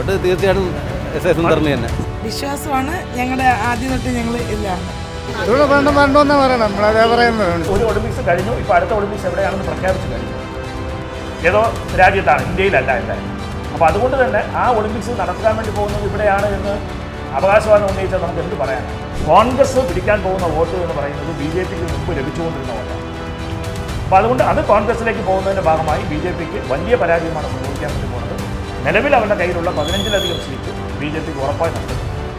Vote തീർച്ചയായിട്ടും എസ്.എ. സുന്ദറിന് തന്നെ. വിശ്വാസമാണ് ഞങ്ങളുടെ ആദ്യം തൊട്ട് ഞങ്ങൾ ഇല്ലാണ്. വേണ്ടെന്ന് പറയണം, നമ്മളതേ പറയുന്നത്. ഒരു ഒളിമ്പിക്സ് കഴിഞ്ഞു, ഇപ്പോൾ അടുത്ത ഒളിമ്പിക്സ് എവിടെയാണെന്ന് പ്രഖ്യാപിച്ചു കഴിഞ്ഞു. ഏതോ രാജ്യത്താണ്, ഇന്ത്യയിലല്ല എന്തായാലും. അപ്പോൾ അതുകൊണ്ട് തന്നെ ആ ഒളിമ്പിക്സ് നടത്താൻ വേണ്ടി പോകുന്നത് ഇവിടെയാണ് എന്ന് അവകാശവാദം ഉന്നയിച്ചാൽ നമുക്ക് എന്ത് പറയാനാണ്? കോൺഗ്രസ് പിടിക്കാൻ പോകുന്ന വോട്ട് എന്ന് പറയുന്നത് ബി.ജെ.പിക്ക് മുമ്പ് ലഭിച്ചുകൊണ്ടിരുന്ന വോട്ടാണ്. അപ്പോൾ അതുകൊണ്ട് അത് കോൺഗ്രസിലേക്ക് പോകുന്നതിൻ്റെ ഭാഗമായി ബി.ജെ.പിക്ക് വലിയ പരാജയമാണ് സംഭവിക്കാൻ വേണ്ടി പോകുന്നത്. നിലവിൽ അവരുടെ കയ്യിലുള്ള 15-ലധികം സീറ്റ് ബി.ജെ.പിക്ക് ഉറപ്പായി നൽകും.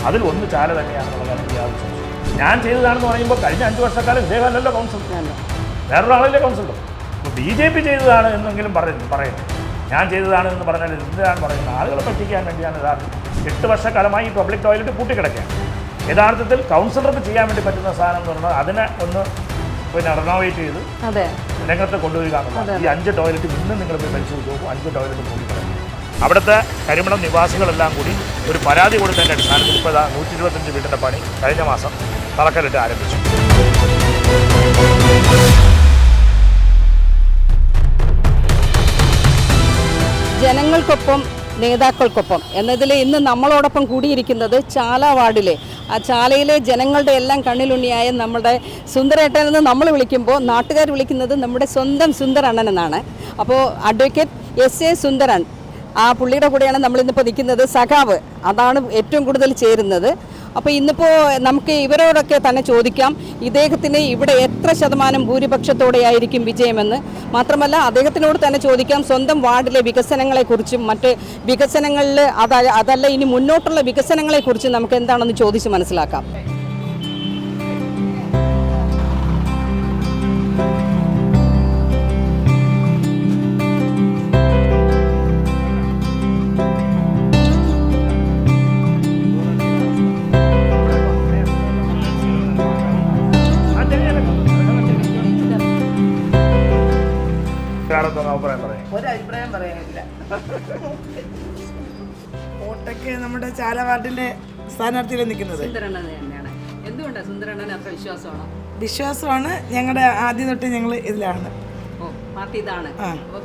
അതിൽ ഒന്ന് ചാല തന്നെയാണെന്നുള്ള കാര്യം യാതൊരു സംശയം. ഞാൻ ചെയ്തതാണെന്ന് പറയുമ്പോൾ കഴിഞ്ഞ 5 വർഷക്കാലം ഇദ്ദേഹമല്ലല്ലോ കൗൺസിൽ, വേറൊരാളല്ലേ കൗൺസിലർ. അപ്പോൾ ബി.ജെ.പി ചെയ്തതാണ് എന്നെങ്കിലും പറയുന്നു. ഞാൻ ചെയ്തതാണ് എന്ന് പറഞ്ഞാൽ എന്തിനാണ് പറയുന്നത്? ആളുകളെ പറ്റിക്കാൻ വേണ്ടിയാണ് യഥാർത്ഥത്തിൽ. 8 വർഷക്കാലമായി ഈ പബ്ലിക് ടോയ്ലറ്റ് പൂട്ടിക്കിടക്കുകയാണ്. യഥാർത്ഥത്തിൽ കൗൺസിലർക്ക് ചെയ്യാൻ വേണ്ടി പറ്റുന്ന സാധനം എന്ന് പറഞ്ഞാൽ അതിനെ ഒന്ന് റിനോവേറ്റ് ചെയ്ത് രംഗത്ത് കൊണ്ടുവരിക എന്നുള്ളത്. ഈ 5 ടോയ്ലറ്റ് ഇന്നും നിങ്ങൾ പോയി പരിശോധിച്ച് നോക്കും, 5 ടോയ്ലറ്റ് പൂട്ടിക്കിടക്കും. അവിടുത്തെ കരിമണം നിവാസികളെല്ലാം കൂടി ഒരു പരാതി കൊടുത്തതിൻ്റെ അടിസ്ഥാനത്തിൽ ഇപ്പോൾ 125 വീടിൻ്റെ പണി കഴിഞ്ഞ മാസം തറക്കല്ലിട്ട് ആരംഭിച്ചു. ജനങ്ങൾക്കൊപ്പം നേതാക്കൾക്കൊപ്പം എന്നതിൽ ഇന്ന് നമ്മളോടൊപ്പം കൂടിയിരിക്കുന്നത് ചാല വാർഡിലെ ആ ചാലയിലെ ജനങ്ങളുടെ എല്ലാം കണ്ണിലുണ്ണിയായ നമ്മുടെ സുന്ദരേട്ടൻ എന്ന് നമ്മൾ വിളിക്കുമ്പോൾ നാട്ടുകാർ വിളിക്കുന്നത് നമ്മുടെ സ്വന്തം സുന്ദരണ്ണൻ എന്നാണ്. അപ്പോൾ അഡ്വക്കേറ്റ് എസ്.എ. സുന്ദരൻ, ആ പുള്ളിയുടെ കൂടെയാണ് നമ്മളിന്നിപ്പോൾ നിൽക്കുന്നത്. സഖാവ് അതാണ് ഏറ്റവും കൂടുതൽ ചേരുന്നത്. അപ്പോൾ ഇന്നിപ്പോൾ നമുക്ക് ഇവരോടൊക്കെ തന്നെ ചോദിക്കാം, ഇദ്ദേഹത്തിന് ഇവിടെ എത്ര ശതമാനം ഭൂരിപക്ഷത്തോടെയായിരിക്കും വിജയമെന്ന്. മാത്രമല്ല അദ്ദേഹത്തിനോട് തന്നെ ചോദിക്കാം സ്വന്തം വാർഡിലെ വികസനങ്ങളെക്കുറിച്ചും മറ്റ് വികസനങ്ങളിൽ അതല്ല ഇനി മുന്നോട്ടുള്ള വികസനങ്ങളെക്കുറിച്ചും നമുക്ക് എന്താണെന്ന് ചോദിച്ച് മനസ്സിലാക്കാം. ഒരഭിപ്രായം പറയാനില്ല. വോട്ടൊക്കെ നമ്മുടെ ചാല വാർഡിന്റെ സ്ഥാനാർത്ഥിയിൽ നിൽക്കുന്നത് വിശ്വാസമാണ്. ഞങ്ങളുടെ ആദ്യം തൊട്ട് ഞങ്ങൾ ഇതിലാണ്.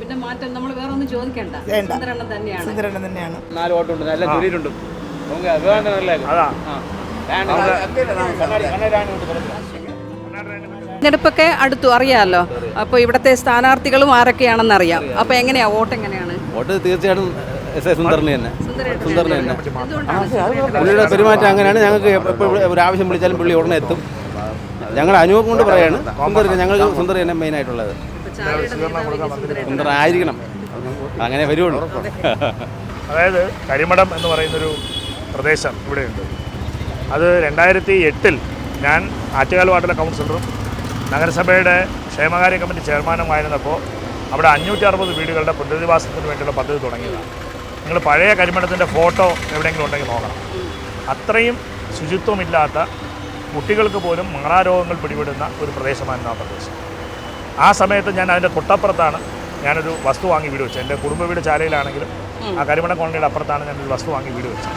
പിന്നെ മാറ്റം നമ്മൾ വേറെ ഒന്നും ചോദിക്കണ്ട, സുന്ദരണ്ണൻ തന്നെയാണ്. 4 വോട്ടുണ്ട്, നല്ല ജോലിയിട്ടുണ്ട്. തെരഞ്ഞെടുപ്പൊക്കെ അടുത്തു അറിയാമല്ലോ. അപ്പോൾ ഇവിടുത്തെ സ്ഥാനാർത്ഥികളും ആരൊക്കെയാണെന്ന് അറിയാം. അപ്പോൾ എങ്ങനെയാ വോട്ട് എങ്ങനെയാണ്? വോട്ട് തീർച്ചയായിട്ടും എസ്.എ. സുന്ദറിന് തന്നെ. സുന്ദറിന് തന്നെ. പുള്ളിയുടെ പെരുമാറ്റം അങ്ങനെയാണ്. ഞങ്ങൾക്ക് എപ്പോൾ ഒരു ആവശ്യം വിളിച്ചാലും പുള്ളി ഉടനെ എത്തും. ഞങ്ങളുടെ അനുഭവം കൊണ്ട് പറയാണ് സുന്ദറിന്, ഞങ്ങൾക്ക് സുന്ദർ തന്നെ മെയിനായിട്ടുള്ളത്. സുന്ദർ ആയിരിക്കണം, അങ്ങനെ വരുള്ളൂ. അതായത് കരിമഠം എന്ന് പറയുന്നൊരു പ്രദേശം ഇവിടെയുണ്ട്. അത് 2008 ഞാൻ ആറ്റുകാൽ വാർഡിലെ കൗൺസിലറും നഗരസഭയുടെ ക്ഷേമകാര്യ കമ്മിറ്റി ചെയർമാനുമായിരുന്നപ്പോൾ അവിടെ 560 വീടുകളുടെ പുനരധിവാസത്തിന് വേണ്ടിയുള്ള പദ്ധതി തുടങ്ങിയതാണ്. നിങ്ങൾ പഴയ കരിമഠത്തിൻ്റെ ഫോട്ടോ എവിടെയെങ്കിലും ഉണ്ടെങ്കിൽ നോക്കണം. അത്രയും ശുചിത്വമില്ലാത്ത, കുട്ടികൾക്ക് പോലും മാറാരോഗങ്ങൾ പിടിപെടുന്ന ഒരു പ്രദേശമായിരുന്നു ആ പ്രദേശം. ആ സമയത്ത് ഞാൻ അതിൻ്റെ തൊട്ടപ്പുറത്താണ് ഞാനൊരു വസ്തു വാങ്ങി വീട് വെച്ചത്. എൻ്റെ കുടുംബ വീട് ചാലയിലാണെങ്കിലും ആ കരിമഠ കോളനിയുടെ അപ്പുറത്താണ് ഞാനൊരു വസ്തു വാങ്ങി വീട് വെച്ചത്.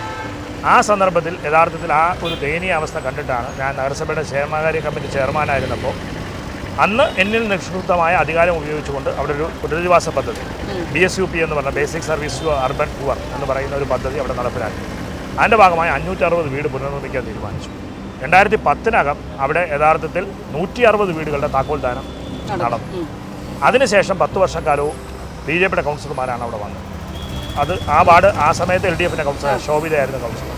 ആ സന്ദർഭത്തിൽ യഥാർത്ഥത്തിൽ ആ ഒരു ദയനീയ അവസ്ഥ കണ്ടിട്ടാണ് ഞാൻ നഗരസഭയുടെ ക്ഷേമകാര്യ കമ്മിറ്റി ചെയർമാനായിരുന്നപ്പോൾ അന്ന് എന്നിൽ നിക്ഷിപ്തമായ അധികാരം ഉപയോഗിച്ചുകൊണ്ട് അവിടെ ഒരു പുനരധിവാസ പദ്ധതി BSUP എന്ന് പറഞ്ഞ basic service to urban poor എന്ന് പറയുന്ന ഒരു പദ്ധതി അവിടെ നടപ്പിലാക്കി. അതിൻ്റെ ഭാഗമായി 560 വീട് പുനർനിർമ്മിക്കാൻ തീരുമാനിച്ചു. 2010 അവിടെ യഥാർത്ഥത്തിൽ 160 വീടുകളുടെ താക്കോൽ ദാനം നടന്നു. അതിനുശേഷം 10 വർഷക്കാലവും ബി.ജെ.പിയുടെ കൗൺസിലർമാരാണ് അവിടെ വന്നത്. അത് ആ വാർഡ് ആ സമയത്ത് LDFിൻ്റെ കൗൺസിലർ ശോഭിതയായിരുന്നു കൗൺസിലർ.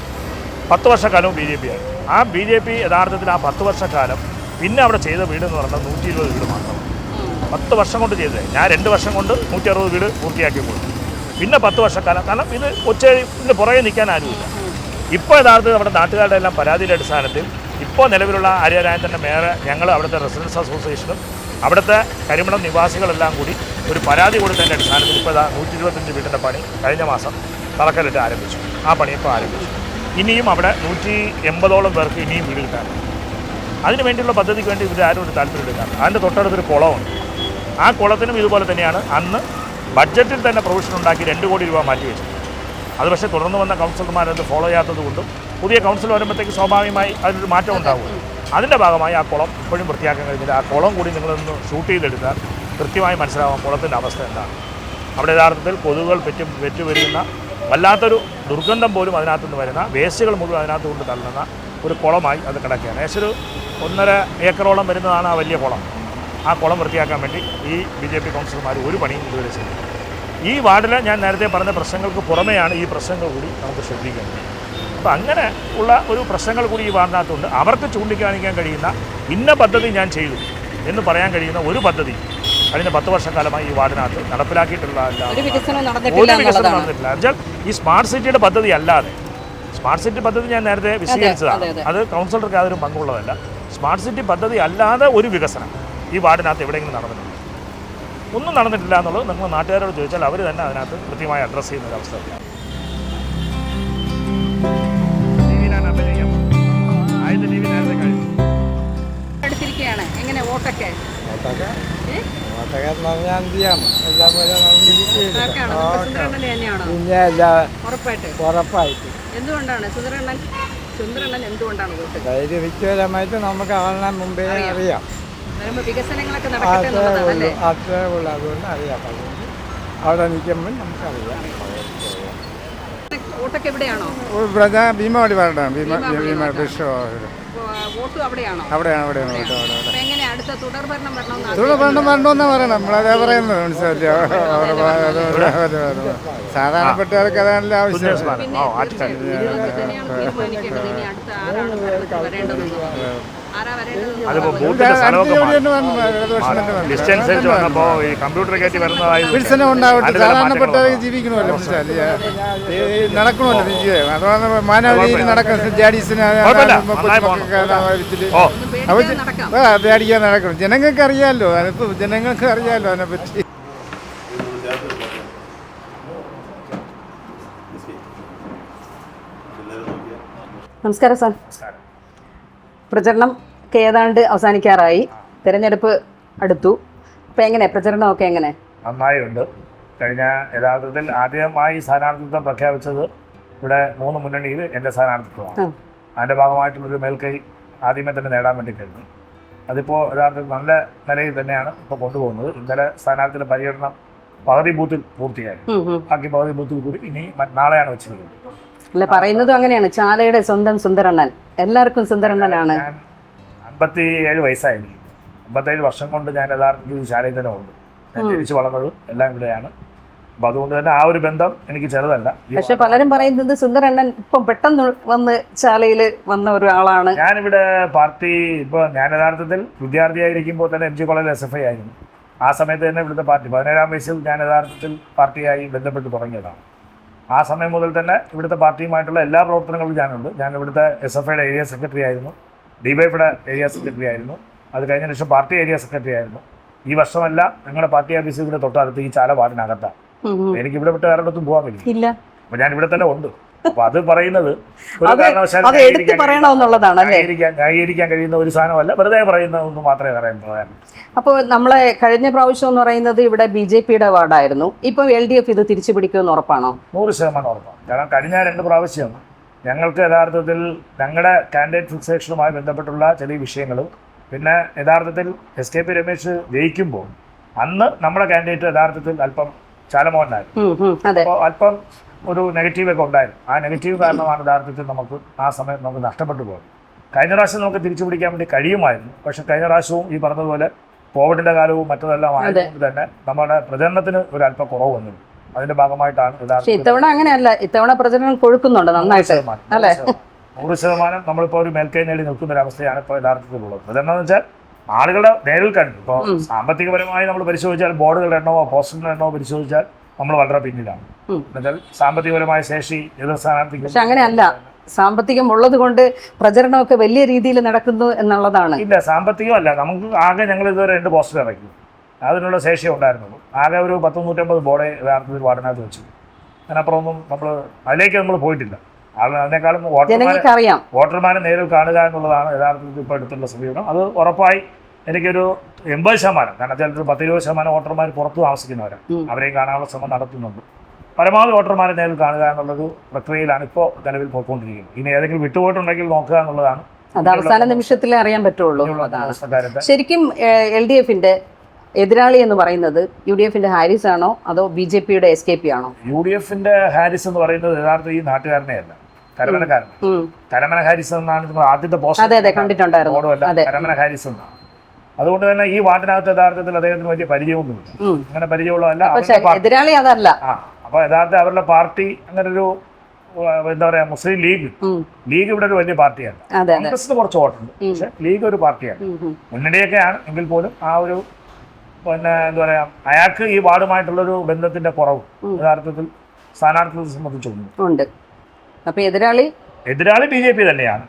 10 വർഷക്കാലവും ബി.ജെ.പി ആയിരുന്നു. ആ ബി.ജെ.പി യഥാർത്ഥത്തിൽ ആ 10 വർഷക്കാലം പിന്നെ അവിടെ ചെയ്ത വീടെന്ന് പറഞ്ഞാൽ 120 വീട് മാത്രമാണ്. 10 വർഷം കൊണ്ട് ചെയ്തത്. ഞാൻ 2 വർഷം കൊണ്ട് 160 വീട് പൂർത്തിയാക്കി കൊടുത്തു. പിന്നെ 10 വർഷക്കാലം, കാരണം ഇത് ഒച്ചയുടെ പുറകെ നിൽക്കാൻ ആരുമില്ല. ഇപ്പോൾ യഥാർത്ഥത്തിൽ നമ്മുടെ നാട്ടുകാരുടെ എല്ലാം പരാതിയുടെ അടിസ്ഥാനത്തിൽ ഇപ്പോൾ നിലവിലുള്ള ആര്യരാജൻ്റെ മേയർ, ഞങ്ങൾ അവിടുത്തെ റെസിഡൻസ് അസോസിയേഷനും അവിടുത്തെ കരിമണം നിവാസികളെല്ലാം കൂടി ഒരു പരാതി കൊടുത്തതിൻ്റെ അടിസ്ഥാനത്തിൽ ഇപ്പോൾ 125 വീടിൻ്റെ പണി കഴിഞ്ഞ മാസം തറക്കല്ലിട്ട് ആരംഭിച്ചു. ആ പണി ഇപ്പോൾ ആരംഭിച്ചു. ഇനിയും അവിടെ 180ഓളം പേർക്ക് ഇനിയും വീട് കിട്ടാറുണ്ട്. അതിന് വേണ്ടിയുള്ള പദ്ധതിക്ക് വേണ്ടി ഇവർ ആരും ഒരു താല്പര്യം എടുക്കാറ്. അതിൻ്റെ തൊട്ടടുത്തൊരു കുളമുണ്ട്. ആ കുളത്തിനും ഇതുപോലെ തന്നെയാണ് അന്ന് ബഡ്ജറ്റിൽ തന്നെ പ്രൊവിഷൻ ഉണ്ടാക്കി 2 കോടി രൂപ മാറ്റി വെച്ചു. അത് പക്ഷേ തുടർന്ന് വന്ന കൗൺസിലർമാരത് ഫോളോ ചെയ്യാത്തത് കൊണ്ടും പുതിയ കൗൺസിൽ വരുമ്പോഴത്തേക്ക് സ്വാഭാവികമായി അതിനൊരു മാറ്റം ഉണ്ടാകും. അതിൻ്റെ ഭാഗമായി ആ കുളം ഇപ്പോഴും വൃത്തിയാക്കാൻ കഴിഞ്ഞില്ല. ആ കുളം കൂടി നിങ്ങളൊന്ന് ഷൂട്ട് ചെയ്തെടുത്താൽ കൃത്യമായി മനസ്സിലാവാം കുളത്തിൻ്റെ അവസ്ഥ എന്താണ്. അവിടെ യഥാർത്ഥത്തിൽ കൊതുകുകൾ പെറ്റുവരുന്ന വല്ലാത്തൊരു ദുർഗന്ധം പോലും അതിനകത്തു നിന്ന് വരുന്ന വേസ്റ്റുകൾ മുഴുവൻ അതിനകത്ത് കൊണ്ട് തള്ളുന്ന ഒരു കുളമായി അത് കിടക്കുകയാണ്. ഏകദേശം ഒരു 1.5 ഏക്കറോളം വരുന്നതാണ് ആ വലിയ കുളം. ആ കുളം വൃത്തിയാക്കാൻ വേണ്ടി ഈ BJP കൗൺസിലർമാർ ഒരു പണിയും ഇതുവരെ ചെയ്തു. ഈ വാർഡിൽ ഞാൻ നേരത്തെ പറഞ്ഞ പ്രശ്നങ്ങൾക്ക് പുറമെയാണ് ഈ പ്രശ്നങ്ങൾ കൂടി നമുക്ക് ശ്രദ്ധിക്കേണ്ടത്. അപ്പോൾ അങ്ങനെ ഉള്ള ഒരു പ്രശ്നങ്ങൾ കൂടി ഈ വാർഡിനകത്തുണ്ട്. അവർക്ക് ചൂണ്ടിക്കാണിക്കാൻ കഴിയുന്ന ഇന്ന പദ്ധതി ഞാൻ ചെയ്തു എന്ന് പറയാൻ കഴിയുന്ന ഒരു പദ്ധതി കഴിഞ്ഞ 10 വർഷക്കാലമായി ഈ വാർഡിനകത്ത് നടപ്പിലാക്കിയിട്ടുള്ള ഒരു വികസനം ഒരു നടന്നിട്ടില്ല വികസനം എന്നുള്ളതാണ്. നടന്നിട്ടില്ല. എന്നുവെച്ചാൽ ഈ സ്മാർട്ട് സിറ്റിയുടെ പദ്ധതി അല്ലാതെ, സ്മാർട്ട് സിറ്റി പദ്ധതി ഞാൻ നേരത്തെ വിശദീകരിച്ചതാണ്, അത് കൗൺസിലർക്ക് യാതൊരു പങ്കുള്ളതല്ല. സ്മാർട്ട് സിറ്റി പദ്ധതി അല്ലാതെ ഒരു വികസനം ഈ വാർഡിനകത്ത് എവിടെയെങ്കിലും നടന്നിട്ടുണ്ട്? ഒന്നും നടന്നിട്ടില്ല എന്നുള്ളത് നിങ്ങൾ നാട്ടുകാരോട് ചോദിച്ചാൽ അവർ തന്നെ അതിനകത്ത് കൃത്യമായി അഡ്രസ്സ് ചെയ്യുന്ന ഒരു അവസ്ഥയാണ്. അടുത്തിരിക്കുകയാണ്. എങ്ങനെ വോട്ടൊക്കെ ഉറപ്പായിട്ട് എന്തുകൊണ്ടാണ് സുന്ദരണ്ണൻ എന്തുകൊണ്ടാണ് വോട്ട്? വ്യക്തിപരമായിട്ട് നമുക്ക് ആളിനെ മുമ്പേ അറിയാം. വരുമ്പോൾ വികസനങ്ങളൊക്കെ നടക്കട്ടെ എന്നുള്ളതാണല്ലേ? അത്രേ ഉള്ളൂ, അതുകൊണ്ട് അറിയാം. അവിടെ നിൽക്കുമ്പോൾ നമുക്കറിയാം. വോട്ടൊക്കെ എവിടെയാണോ? ഭീമാവടി വാർഡാണ്. ഭീമ വോട്ടും അവിടെയാണോ? അവിടെയാണ്. അപ്പൊ എങ്ങനെ അടുത്ത തുടർഭരണം വരണമെന്നാ പറയണം. നമ്മളതേ പറയുന്നത് മനസ്സിലായില്ല. സാധാരണപ്പെട്ടവർക്ക് അതാണല്ലോ ആവശ്യം. വികസനം ഉണ്ടാവട്ടെ. സാധാരണപ്പെട്ടവർക്ക് ജീവിക്കണമല്ലോ, മനസ്സിലായില്ല. നടക്കണമല്ലോ ജീവിതം. അതാണ് മാനവീതിയിൽ നടക്കുന്ന ജാഡീസിന് പേടിക്കാൻ നടക്കണം. ജനങ്ങൾക്ക് അറിയാമല്ലോ, അതിപ്പോൾ ജനങ്ങൾക്ക് അറിയാമല്ലോ അതിനെപ്പറ്റി. നമസ്കാരം സാർ. പ്രചരണം ഏതാണ്ട് അവസാനിക്കാറായി, തെരഞ്ഞെടുപ്പ് അടുത്തു. അപ്പം എങ്ങനെ പ്രചരണമൊക്കെ എങ്ങനെ? നന്നായുണ്ട്. കഴിഞ്ഞ യഥാർത്ഥത്തിൽ ആദ്യമായി സ്ഥാനാർത്ഥിത്വം പ്രഖ്യാപിച്ചത് ഇവിടെ 3 മുന്നണിയിൽ എൻ്റെ സ്ഥാനാർത്ഥിത്വമാണ്. അതിൻ്റെ ഭാഗമായിട്ടുള്ളൊരു മേൽക്കൈ ആദ്യമേ തന്നെ നേടാൻ വേണ്ടി കഴിഞ്ഞു. അതിപ്പോൾ യഥാർത്ഥത്തിൽ നല്ല നിലയിൽ തന്നെയാണ് ഇപ്പോൾ കൊണ്ടുപോകുന്നത്. ഇന്നലെ സ്ഥാനാർത്ഥിയുടെ പര്യടനം പകുതി ബൂത്തിൽ പൂർത്തിയായി. ബാക്കി പകുതി ബൂത്തിൽ കൂടി ഇനി നാളെയാണ് വെച്ചിരിക്കുന്നത്. അല്ല, പറയുന്നതും അങ്ങനെയാണ്. ചാലയുടെ സ്വന്തം സുന്ദരണ്ണൻ, എല്ലാവർക്കും സുന്ദരണ്ണനാണ്. ഞാൻ 57 വയസ്സായിരിക്കും. 57 വർഷം കൊണ്ട് ഞാൻ യഥാർത്ഥത്തിൽ ചാലയിൽ തന്നെ ഉണ്ട്. ഞാൻ ജനിച്ചു വളർന്നത് എല്ലാം ഇവിടെയാണ്. അപ്പം അതുകൊണ്ട് തന്നെ ആ ഒരു ബന്ധം എനിക്ക് ചെറുതല്ല. പക്ഷെ പലരും പറയുന്നത് സുന്ദരണ്ണൻ ഇപ്പം പെട്ടെന്ന് വന്ന് ചാലയിൽ വന്ന ഒരാളാണ്. ഞാനിവിടെ പാർട്ടി ഇപ്പോൾ ഞാൻ യഥാർത്ഥത്തിൽ വിദ്യാർത്ഥിയായിരിക്കുമ്പോൾ തന്നെ MG കോളേജിൽ SFI ആയിരുന്നു. ആ സമയത്ത് തന്നെ ഇവിടുത്തെ പാർട്ടി 17-ാം വയസ്സിൽ ഞാൻ യഥാർത്ഥത്തിൽ പാർട്ടിയായി ബന്ധപ്പെട്ട് തുടങ്ങിയതാണ്. ആ സമയം മുതൽ തന്നെ ഇവിടുത്തെ പാർട്ടിയുമായിട്ടുള്ള എല്ലാ പ്രവർത്തനങ്ങളും ഞാനുണ്ട്. ഞാൻ ഇവിടുത്തെ SFIയുടെ ഏരിയ സെക്രട്ടറി ആയിരുന്നു, DYFയുടെ ഏരിയ സെക്രട്ടറി ആയിരുന്നു. അത് കഴിഞ്ഞ ശേഷം പാർട്ടി ഏരിയ സെക്രട്ടറി ആയിരുന്നു. ഈ വർഷമല്ല ഞങ്ങളുടെ പാർട്ടി ഓഫീസിന്റെ തൊട്ടടുത്ത് ഈ ചാല വാർഡിനകത്താണ്. എനിക്ക് ഇവിടെ വിട്ട് വേറെടുത്തും പോകാൻ പറ്റില്ല. അപ്പൊ ഞാൻ ഇവിടെ തന്നെ ഉണ്ട്. അപ്പൊ അത് പറയുന്നത് ന്യായീകരിക്കാൻ കഴിയുന്ന ഒരു സാധനമല്ല, വെറുതെ പറയുന്നതെന്ന് മാത്രമേ പറയാൻ. അപ്പോൾ നമ്മളെ കഴിഞ്ഞ പ്രാവശ്യം എന്ന് പറയുന്നത് ഇവിടെ BJPയുടെ വാർഡായിരുന്നു. ഇപ്പം LDF ഇത് തിരിച്ചു പിടിക്കുമെന്ന് ഉറപ്പാണോ? 100% ഉറപ്പാണ്. കാരണം കഴിഞ്ഞ 2 പ്രാവശ്യം ഞങ്ങൾക്ക് യഥാർത്ഥത്തിൽ ഞങ്ങളുടെ കാൻഡിഡേറ്റ് ഫിക്സേഷനുമായി ബന്ധപ്പെട്ടുള്ള ചെറിയ വിഷയങ്ങളും പിന്നെ യഥാർത്ഥത്തിൽ SKP രമേശ് ജയിക്കുമ്പോൾ അന്ന് നമ്മുടെ കാൻഡിഡേറ്റ് യഥാർത്ഥത്തിൽ അല്പം ചാലമോഹനായിരുന്നു. അപ്പോൾ അല്പം ഒരു നെഗറ്റീവൊക്കെ ഉണ്ടായിരുന്നു. ആ നെഗറ്റീവ് കാരണമാണ് യഥാർത്ഥത്തിൽ നമുക്ക് ആ സമയം നമുക്ക് നഷ്ടപ്പെട്ടു പോകുന്നത്. കഴിഞ്ഞ പ്രാവശ്യം നമുക്ക് തിരിച്ചു പിടിക്കാൻ വേണ്ടി കഴിയുമായിരുന്നു. പക്ഷെ കഴിഞ്ഞ പ്രാവശ്യവും ഈ പറഞ്ഞതുപോലെ കോവിഡിന്റെ കാലവും മറ്റതെല്ലാം ആയതുകൊണ്ട് തന്നെ നമ്മുടെ പ്രചരണത്തിന് ഒരു അല്പം കുറവ് വന്നു. അതിന്റെ ഭാഗമായിട്ടാണ് ഇത്തവണ അങ്ങനെയല്ല, ഇത്തവണ പ്രചരണം കൊഴുക്കുന്നുണ്ട് നന്നായിട്ട്. 100% നമ്മളിപ്പോൾ ഒരു മേൽക്കൈ നേടി നിൽക്കുന്ന ഒരു അവസ്ഥയാണ് ഇപ്പോൾ യഥാർത്ഥത്തിലുള്ളത്. പ്രചരണം എന്ന് വെച്ചാൽ ആളുകളുടെ നേരിൽ കണ്ടു. ഇപ്പോൾ സാമ്പത്തികപരമായി നമ്മൾ പരിശോധിച്ചാൽ ബോർഡുകളുടെ എണ്ണമോ പോസ്റ്ററിന്റെ എണ്ണമോ പരിശോധിച്ചാൽ നമ്മൾ വളരെ പിന്നിലാണ്. എന്നുവെച്ചാൽ സാമ്പത്തികപരമായ ശേഷി എതിർ സ്ഥാനാർത്ഥിക്കും. പക്ഷെ അങ്ങനെയല്ല, സാമ്പത്തികം ഉള്ളത് കൊണ്ട് പ്രചരണമൊക്കെ വലിയ രീതിയിൽ നടക്കുന്നു എന്നുള്ളതാണ്. ഇല്ല, സാമ്പത്തികമല്ല. നമുക്ക് ആകെ ഞങ്ങൾ ഇതുവരെ 2 പോസ്റ്റർ ഇറക്കി, അതിനുള്ള ശേഷി ഉണ്ടായിരുന്നുള്ളൂ. ആകെ ഒരു 100-150 ബോർഡ് യഥാർത്ഥത്തിൽ വാർഡിനകത്ത് വെച്ചു. അതിനപ്പുറമൊന്നും അതിലേക്ക് നമ്മൾ പോയിട്ടില്ല. അതിനേക്കാളും വോട്ടർമാരെ നേരിൽ കാണുക എന്നുള്ളതാണ് യഥാർത്ഥത്തിൽ ഇപ്പോൾ എടുത്തുള്ള സമീപനം. അത് ഉറപ്പായി എനിക്കൊരു 80%, കാരണം വെച്ചാൽ ഒരു 10-20% വോട്ടർമാർ പുറത്ത് താമസിക്കുന്നവരാണ്. അവരെയും കാണാനുള്ള ശ്രമം നടത്തുന്നുണ്ട്. പരമാവധി വോട്ടർമാരെ നേരിൽ കാണുക എന്നുള്ളൊരു പ്രക്രിയയിലാണ് ഇപ്പോൾ നിലവിൽ പോയിക്കൊണ്ടിരിക്കുന്നത്. ഇനി ഏതെങ്കിലും വിട്ടുപോയിട്ടുണ്ടെങ്കിൽ നോക്കുക എന്നുള്ളതാണ്. അത് അവസാന നിമിഷത്തിലേ അറിയാൻ പറ്റുള്ളൂ. ശരിക്കും LDFന്റെ എതിരാളി എന്ന് പറയുന്നത് UDF-ന്റെ ഹാരിസ് ആണോ അതോ BJP-യുടെ SKP ആണോ? UDF-ന്റെ ഹാരിസ് എന്ന് പറയുന്നത് യഥാർത്ഥ ഈ നാട്ടുകാരനെയല്ല, കരമനക്കാരൻ. കരമന ഹാരിസ് എന്നാണ് നിങ്ങൾ ആദ്യത്തെ പോസ്റ്റ് കരമന ഹാരിസ് എന്നാണ്. അതുകൊണ്ട് തന്നെ ഈ വാർഡിനകത്ത് യഥാർത്ഥത്തിൽ അദ്ദേഹത്തിന് വലിയ പരിചയമൊന്നുമില്ല. അങ്ങനെ പരിചയമുള്ളതല്ല. എതിരാളി അതല്ല. അപ്പൊ യഥാർത്ഥ അവരുടെ പാർട്ടി അങ്ങനെ ഒരു എന്താ പറയാ, മുസ്ലിം ലീഗ് ഇവിടെ ഒരു വലിയ പാർട്ടിയാണ്. കോൺഗ്രസിന് കുറച്ച് വോട്ടുണ്ട്, പക്ഷെ ലീഗ് ഒരു പാർട്ടിയാണ്. മുന്നണിയൊക്കെയാണ് എങ്കിൽ പോലും ആ ഒരു പിന്നെ എന്താ പറയാ, അയാൾക്ക് ഈ വാർഡുമായിട്ടുള്ളൊരു ബന്ധത്തിന്റെ കുറവ് യഥാർത്ഥത്തിൽ സ്ഥാനാർത്ഥികളെ സംബന്ധിച്ചുണ്ട്. അപ്പൊ എതിരാളി BJP തന്നെയാണ്.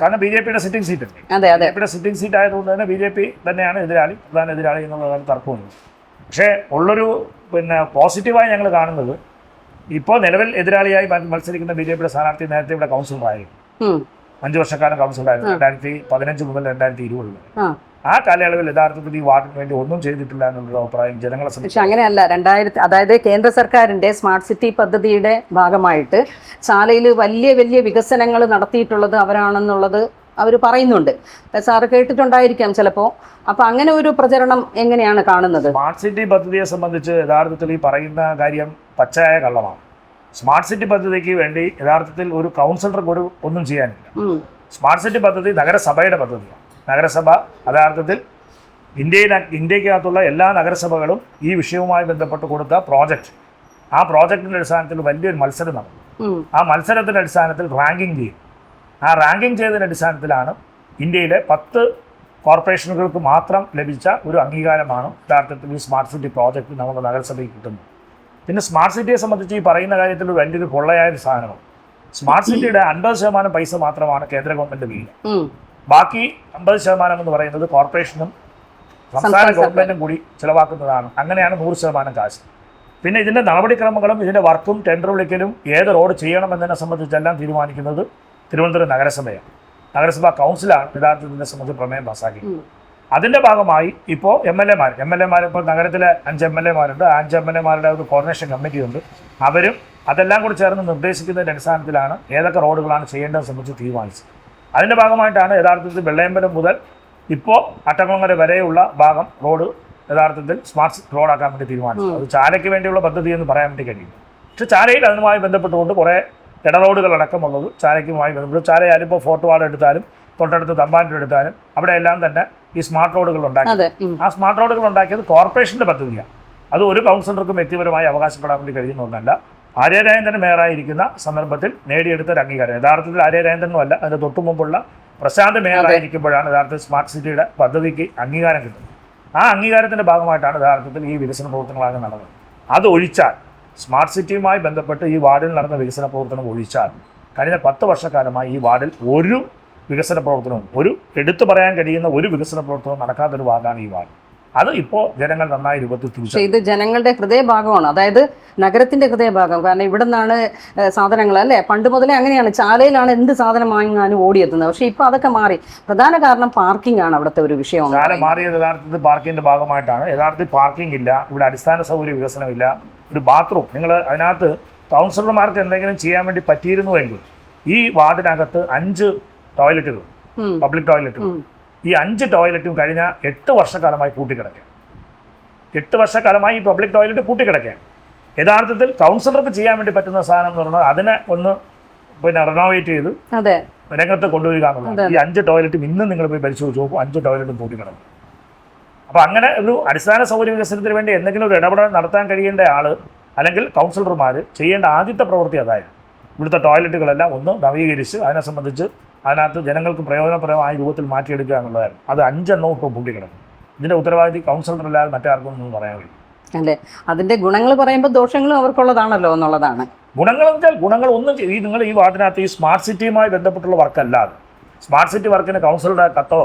കാരണം BJP-യുടെ സിറ്റിംഗ് സീറ്റ് അല്ലേ, BJP-യുടെ സിറ്റിംഗ് സീറ്റ് ആയതുകൊണ്ട് തന്നെ BJP തന്നെയാണ് എതിരാളി, പ്രധാന എതിരാളി എന്നുള്ളതാണ് തർക്കമുണ്ട്. പക്ഷേ ഉള്ളൊരു പിന്നെ പോസിറ്റീവായി ഞങ്ങൾ കാണുന്നത്, ഇപ്പോൾ നിലവിൽ എതിരാളിയായി മത്സരിക്കുന്ന BJP-യുടെ സ്ഥാനാർത്ഥി നേരത്തെ ഇവിടെ കൗൺസിലറായിരുന്നു, 5 വർഷക്കാലം കൗൺസിലറായിരുന്നു, 2015 മുതൽ 2020 വരെ. ആ കാലയളവിൽ യഥാർത്ഥത്തിൽ ഈ വാർഡിന് വേണ്ടി ഒന്നും ചെയ്തിട്ടില്ല എന്നുള്ള അഭിപ്രായം ജനങ്ങളെ സംബന്ധിച്ച്. അങ്ങനെയല്ല, അതായത് കേന്ദ്ര സർക്കാരിന്റെ സ്മാർട്ട് സിറ്റി പദ്ധതിയുടെ ഭാഗമായിട്ട് ചാലയിൽ വലിയ വലിയ വികസനങ്ങൾ നടത്തിയിട്ടുള്ളത് അവരാണെന്നുള്ളത് അവർ പറയുന്നുണ്ട്. സാറ് കേട്ടിട്ടുണ്ടായിരിക്കാം ചിലപ്പോൾ. അപ്പൊ അങ്ങനെ ഒരു പ്രചരണം എങ്ങനെയാണ് കാണുന്നത്? സ്മാർട്ട് സിറ്റി പദ്ധതിയെ സംബന്ധിച്ച് യഥാർത്ഥത്തിൽ ഈ പറയുന്ന കാര്യം പച്ചയായ കള്ളമാണ്. സ്മാർട്ട് സിറ്റി പദ്ധതിക്ക് വേണ്ടി യഥാർത്ഥത്തിൽ ഒരു കൗൺസിലർക്ക് ഒന്നും ചെയ്യാനില്ല. സ്മാർട്ട് സിറ്റി പദ്ധതി നഗരസഭയുടെ പദ്ധതിയാണ്. നഗരസഭ യഥാർത്ഥത്തിൽ ഇന്ത്യക്കകത്തുള്ള എല്ലാ നഗരസഭകളും ഈ വിഷയവുമായി ബന്ധപ്പെട്ട് കൊടുത്ത പ്രോജക്റ്റ്, ആ പ്രോജക്റ്റിൻ്റെ അടിസ്ഥാനത്തിൽ വലിയൊരു മത്സരം നടന്നു. ആ മത്സരത്തിൻ്റെ അടിസ്ഥാനത്തിൽ റാങ്കിങ് ചെയ്യും. ആ റാങ്കിങ് ചെയ്തതിൻ്റെ അടിസ്ഥാനത്തിലാണ് ഇന്ത്യയിലെ 10 കോർപ്പറേഷനുകൾക്ക് മാത്രം ലഭിച്ച ഒരു അംഗീകാരമാണ് യഥാർത്ഥത്തിൽ ഈ സ്മാർട്ട് സിറ്റി പ്രോജക്റ്റ് നമ്മുടെ നഗരസഭയ്ക്ക് കിട്ടുന്നത്. പിന്നെ സ്മാർട്ട് സിറ്റിയെ സംബന്ധിച്ച് ഈ പറയുന്ന കാര്യത്തിൽ വലിയൊരു പൊള്ളയായൊരു സാധനമാണ്. സ്മാർട്ട് സിറ്റിയുടെ 50% പൈസ മാത്രമാണ് കേന്ദ്ര ഗവൺമെൻറ് വീട്. ബാക്കി 50% എന്ന് പറയുന്നത് കോർപ്പറേഷനും സംസ്ഥാന ഗവൺമെൻറ്റും കൂടി ചിലവാക്കുന്നതാണ്. അങ്ങനെയാണ് 100% കാശ്. പിന്നെ ഇതിൻ്റെ നടപടിക്രമങ്ങളും ഇതിൻ്റെ വർക്കും ടെൻഡർ വിളിക്കലും ഏത് റോഡ് ചെയ്യണമെന്നതിനെ സംബന്ധിച്ചെല്ലാം തീരുമാനിക്കുന്നത് തിരുവനന്തപുരം നഗരസഭയാണ്. നഗരസഭാ കൗൺസിലാണ് യഥാർത്ഥത്തിൽ ഇതിനെ സംബന്ധിച്ച് പ്രമേയം പാസ്സാക്കിയത്. അതിൻ്റെ ഭാഗമായി ഇപ്പോൾ എം എൽ എമാർ ഇപ്പോൾ നഗരത്തിലെ 5 MLA-മാരുണ്ട്. 5 MLA-മാരുടെ ഒരു കോർഡിനേഷൻ കമ്മിറ്റി ഉണ്ട്. അവരും അതെല്ലാം കൂടി ചേർന്ന് നിർദ്ദേശിക്കുന്നതിൻ്റെ അടിസ്ഥാനത്തിലാണ് ഏതൊക്കെ റോഡുകളാണ് ചെയ്യേണ്ടതെന്ന് സംബന്ധിച്ച് തീരുമാനിച്ചത്. അതിൻ്റെ ഭാഗമായിട്ടാണ് യഥാർത്ഥത്തിൽ വെള്ളയമ്പലം മുതൽ ഇപ്പോൾ അട്ടക്കുളങ്ങര വരെയുള്ള ഭാഗം റോഡ് യഥാർത്ഥത്തിൽ സ്മാർട്ട് റോഡാക്കാൻ വേണ്ടി തീരുമാനിച്ചത്. അത് ചാലയ്ക്ക് വേണ്ടിയുള്ള പദ്ധതി എന്ന് പറയാൻ വേണ്ടി കഴിയും. പക്ഷേ ചാലയിൽ അതുമായി ബന്ധപ്പെട്ടുകൊണ്ട് കുറേ ഇടറോഡുകൾ അടക്കമുള്ളത് ചാലയ്ക്കുമായി ബന്ധപ്പെട്ട്, ചാലയാലും ഇപ്പോൾ ഫോർട്ട് വാർഡ് എടുത്താലും തൊട്ടടുത്ത് തമ്പാനൂർ എടുത്താലും അവിടെ എല്ലാം തന്നെ ഈ സ്മാർട്ട് റോഡുകൾ ഉണ്ടാക്കി. ആ സ്മാർട്ട് റോഡുകൾ ഉണ്ടാക്കിയത് കോർപ്പറേഷൻ്റെ പദ്ധതിയാണ്. അത് ഒരു കൗൺസിലർക്കും വ്യക്തിപരമായി അവകാശപ്പെടാൻ വേണ്ടി കഴിയുന്ന ഒന്നല്ല. ആര്യ രാജേന്ദ്രൻ മേയറായിരിക്കുന്ന സന്ദർഭത്തിൽ നേടിയെടുത്ത ഒരു അംഗീകാരം. യഥാർത്ഥത്തിൽ ആര്യ രാജേന്ദ്രനും അല്ല, അതിന് തൊട്ടു മുമ്പുള്ള പ്രശാന്ത് മേയറായിരിക്കുമ്പോഴാണ് യഥാർത്ഥത്തിൽ സ്മാർട്ട് സിറ്റിയുടെ പദ്ധതിക്ക് അംഗീകാരം കിട്ടുന്നത്. ആ അംഗീകാരത്തിൻ്റെ ഭാഗമായിട്ടാണ് യഥാർത്ഥത്തിൽ ഈ വികസന പ്രവർത്തനങ്ങളാകെ നടന്നത്. അത് ഒഴിച്ചാൽ, സ്മാർട്ട് സിറ്റിയുമായി ബന്ധപ്പെട്ട് ഈ വാർഡിൽ നടന്ന വികസന പ്രവർത്തനം ഒഴിച്ചാൽ കഴിഞ്ഞ 10 വർഷക്കാലമായി ഈ വാർഡിൽ ഒരു വികസന പ്രവർത്തനവും, ഒരു എടുത്തു പറയാൻ കഴിയുന്ന ഒരു വികസന പ്രവർത്തനവും നടക്കാത്തൊരു വാർഡാണ് ഈ വാർഡ്. അത് ഇപ്പോൾ ജനങ്ങൾ നന്നായി രൂപത്തിൽ തിരിച്ചു. ഇത് ജനങ്ങളുടെ ഹൃദയഭാഗമാണ്, അതായത് നഗരത്തിന്റെ ഹൃദയഭാഗം. കാരണം ഇവിടെ നിന്നാണ് സാധനങ്ങൾ, അല്ലേ? പണ്ട് മുതലേ അങ്ങനെയാണ്, ചാലയിലാണ് എന്ത് സാധനം വാങ്ങാനും ഓടിയെത്തുന്നത്. പക്ഷേ ഇപ്പോൾ അതൊക്കെ മാറി. പ്രധാന കാരണം പാർക്കിംഗ് ആണ് അവിടുത്തെ ഒരു വിഷയം. ചാല മാറിയത് യഥാർത്ഥത്തിൽ പാർക്കിങ്ങിന്റെ ഭാഗമായിട്ടാണ്. യഥാർത്ഥത്തിൽ പാർക്കിംഗ് ഇല്ല, ഇവിടെ അടിസ്ഥാന സൗകര്യ വികസനമില്ല, ഒരു ബാത്റൂം. നിങ്ങൾ അതിനകത്ത് കൗൺസിലർമാർക്ക് എന്തെങ്കിലും ചെയ്യാൻ വേണ്ടി പറ്റിയിരുന്നുവെങ്കിൽ ഈ വാർഡിനകത്ത് 5 ടോയ്ലറ്റുകൾ, പബ്ലിക് ടോയ്ലറ്റുകൾ, ഈ 5 ടോയ്ലറ്റും കഴിഞ്ഞ 8 വർഷക്കാലമായി പൂട്ടിക്കിടക്കുകയാണ്. 8 വർഷക്കാലമായി ഈ പബ്ലിക് ടോയ്ലറ്റ് പൂട്ടിക്കിടക്കുകയാണ്. യഥാർത്ഥത്തിൽ കൗൺസിലർക്ക് ചെയ്യാൻ വേണ്ടി പറ്റുന്ന സാധനം എന്ന് പറഞ്ഞാൽ അതിനെ ഒന്ന് റിനോവേറ്റ് ചെയ്ത് രംഗത്ത് കൊണ്ടുവരിക എന്നുള്ളത്. ഈ 5 ടോയ്ലറ്റും ഇന്നും നിങ്ങൾ പോയി പരിശോധിച്ച് നോക്കും, 5 ടോയ്ലറ്റും പൂട്ടിക്കിടക്കും. അപ്പോൾ അങ്ങനെ ഒരു അടിസ്ഥാന സൗകര്യ വികസനത്തിന് വേണ്ടി എന്തെങ്കിലും ഒരു ഇടപെടൽ നടത്താൻ കഴിയേണ്ട ആൾ അല്ലെങ്കിൽ കൗൺസിലർമാർ ചെയ്യേണ്ട ആദ്യത്തെ പ്രവൃത്തി അതായിരുന്നു. ഇവിടുത്തെ ടോയ്ലറ്റുകളെല്ലാം ഒന്ന് നവീകരിച്ച് അതിനെ സംബന്ധിച്ച് അതിനകത്ത് ജനങ്ങൾക്ക് പ്രയോജനപ്രദമായ രൂപത്തിൽ മാറ്റിയെടുക്കുക എന്നുള്ളതായിരുന്നു. അത് 5 എണ്ണവും ഇപ്പോൾ പൂട്ടിക്കിടക്കും. ഇതിൻ്റെ ഉത്തരവാദിത്വം കൗൺസിലറല്ലാതെ മറ്റാർക്കും ഒന്നും പറയാൻ കഴിയും. അല്ലേ? അതിൻ്റെ ഗുണങ്ങൾ പറയുമ്പോൾ ദോഷങ്ങളും അവർക്കുള്ളതാണല്ലോ എന്നുള്ളതാണ്. ഗുണങ്ങൾ എന്ന് വെച്ചാൽ ഗുണങ്ങൾ ഒന്നും നിങ്ങൾ ഈ വാർഡിനകത്ത് ഈ സ്മാർട്ട് സിറ്റിയുമായി ബന്ധപ്പെട്ടുള്ള വർക്കല്ലാതെ, സ്മാർട്ട് സിറ്റി വർക്കിന് കൗൺസിലറുടെ കത്തോ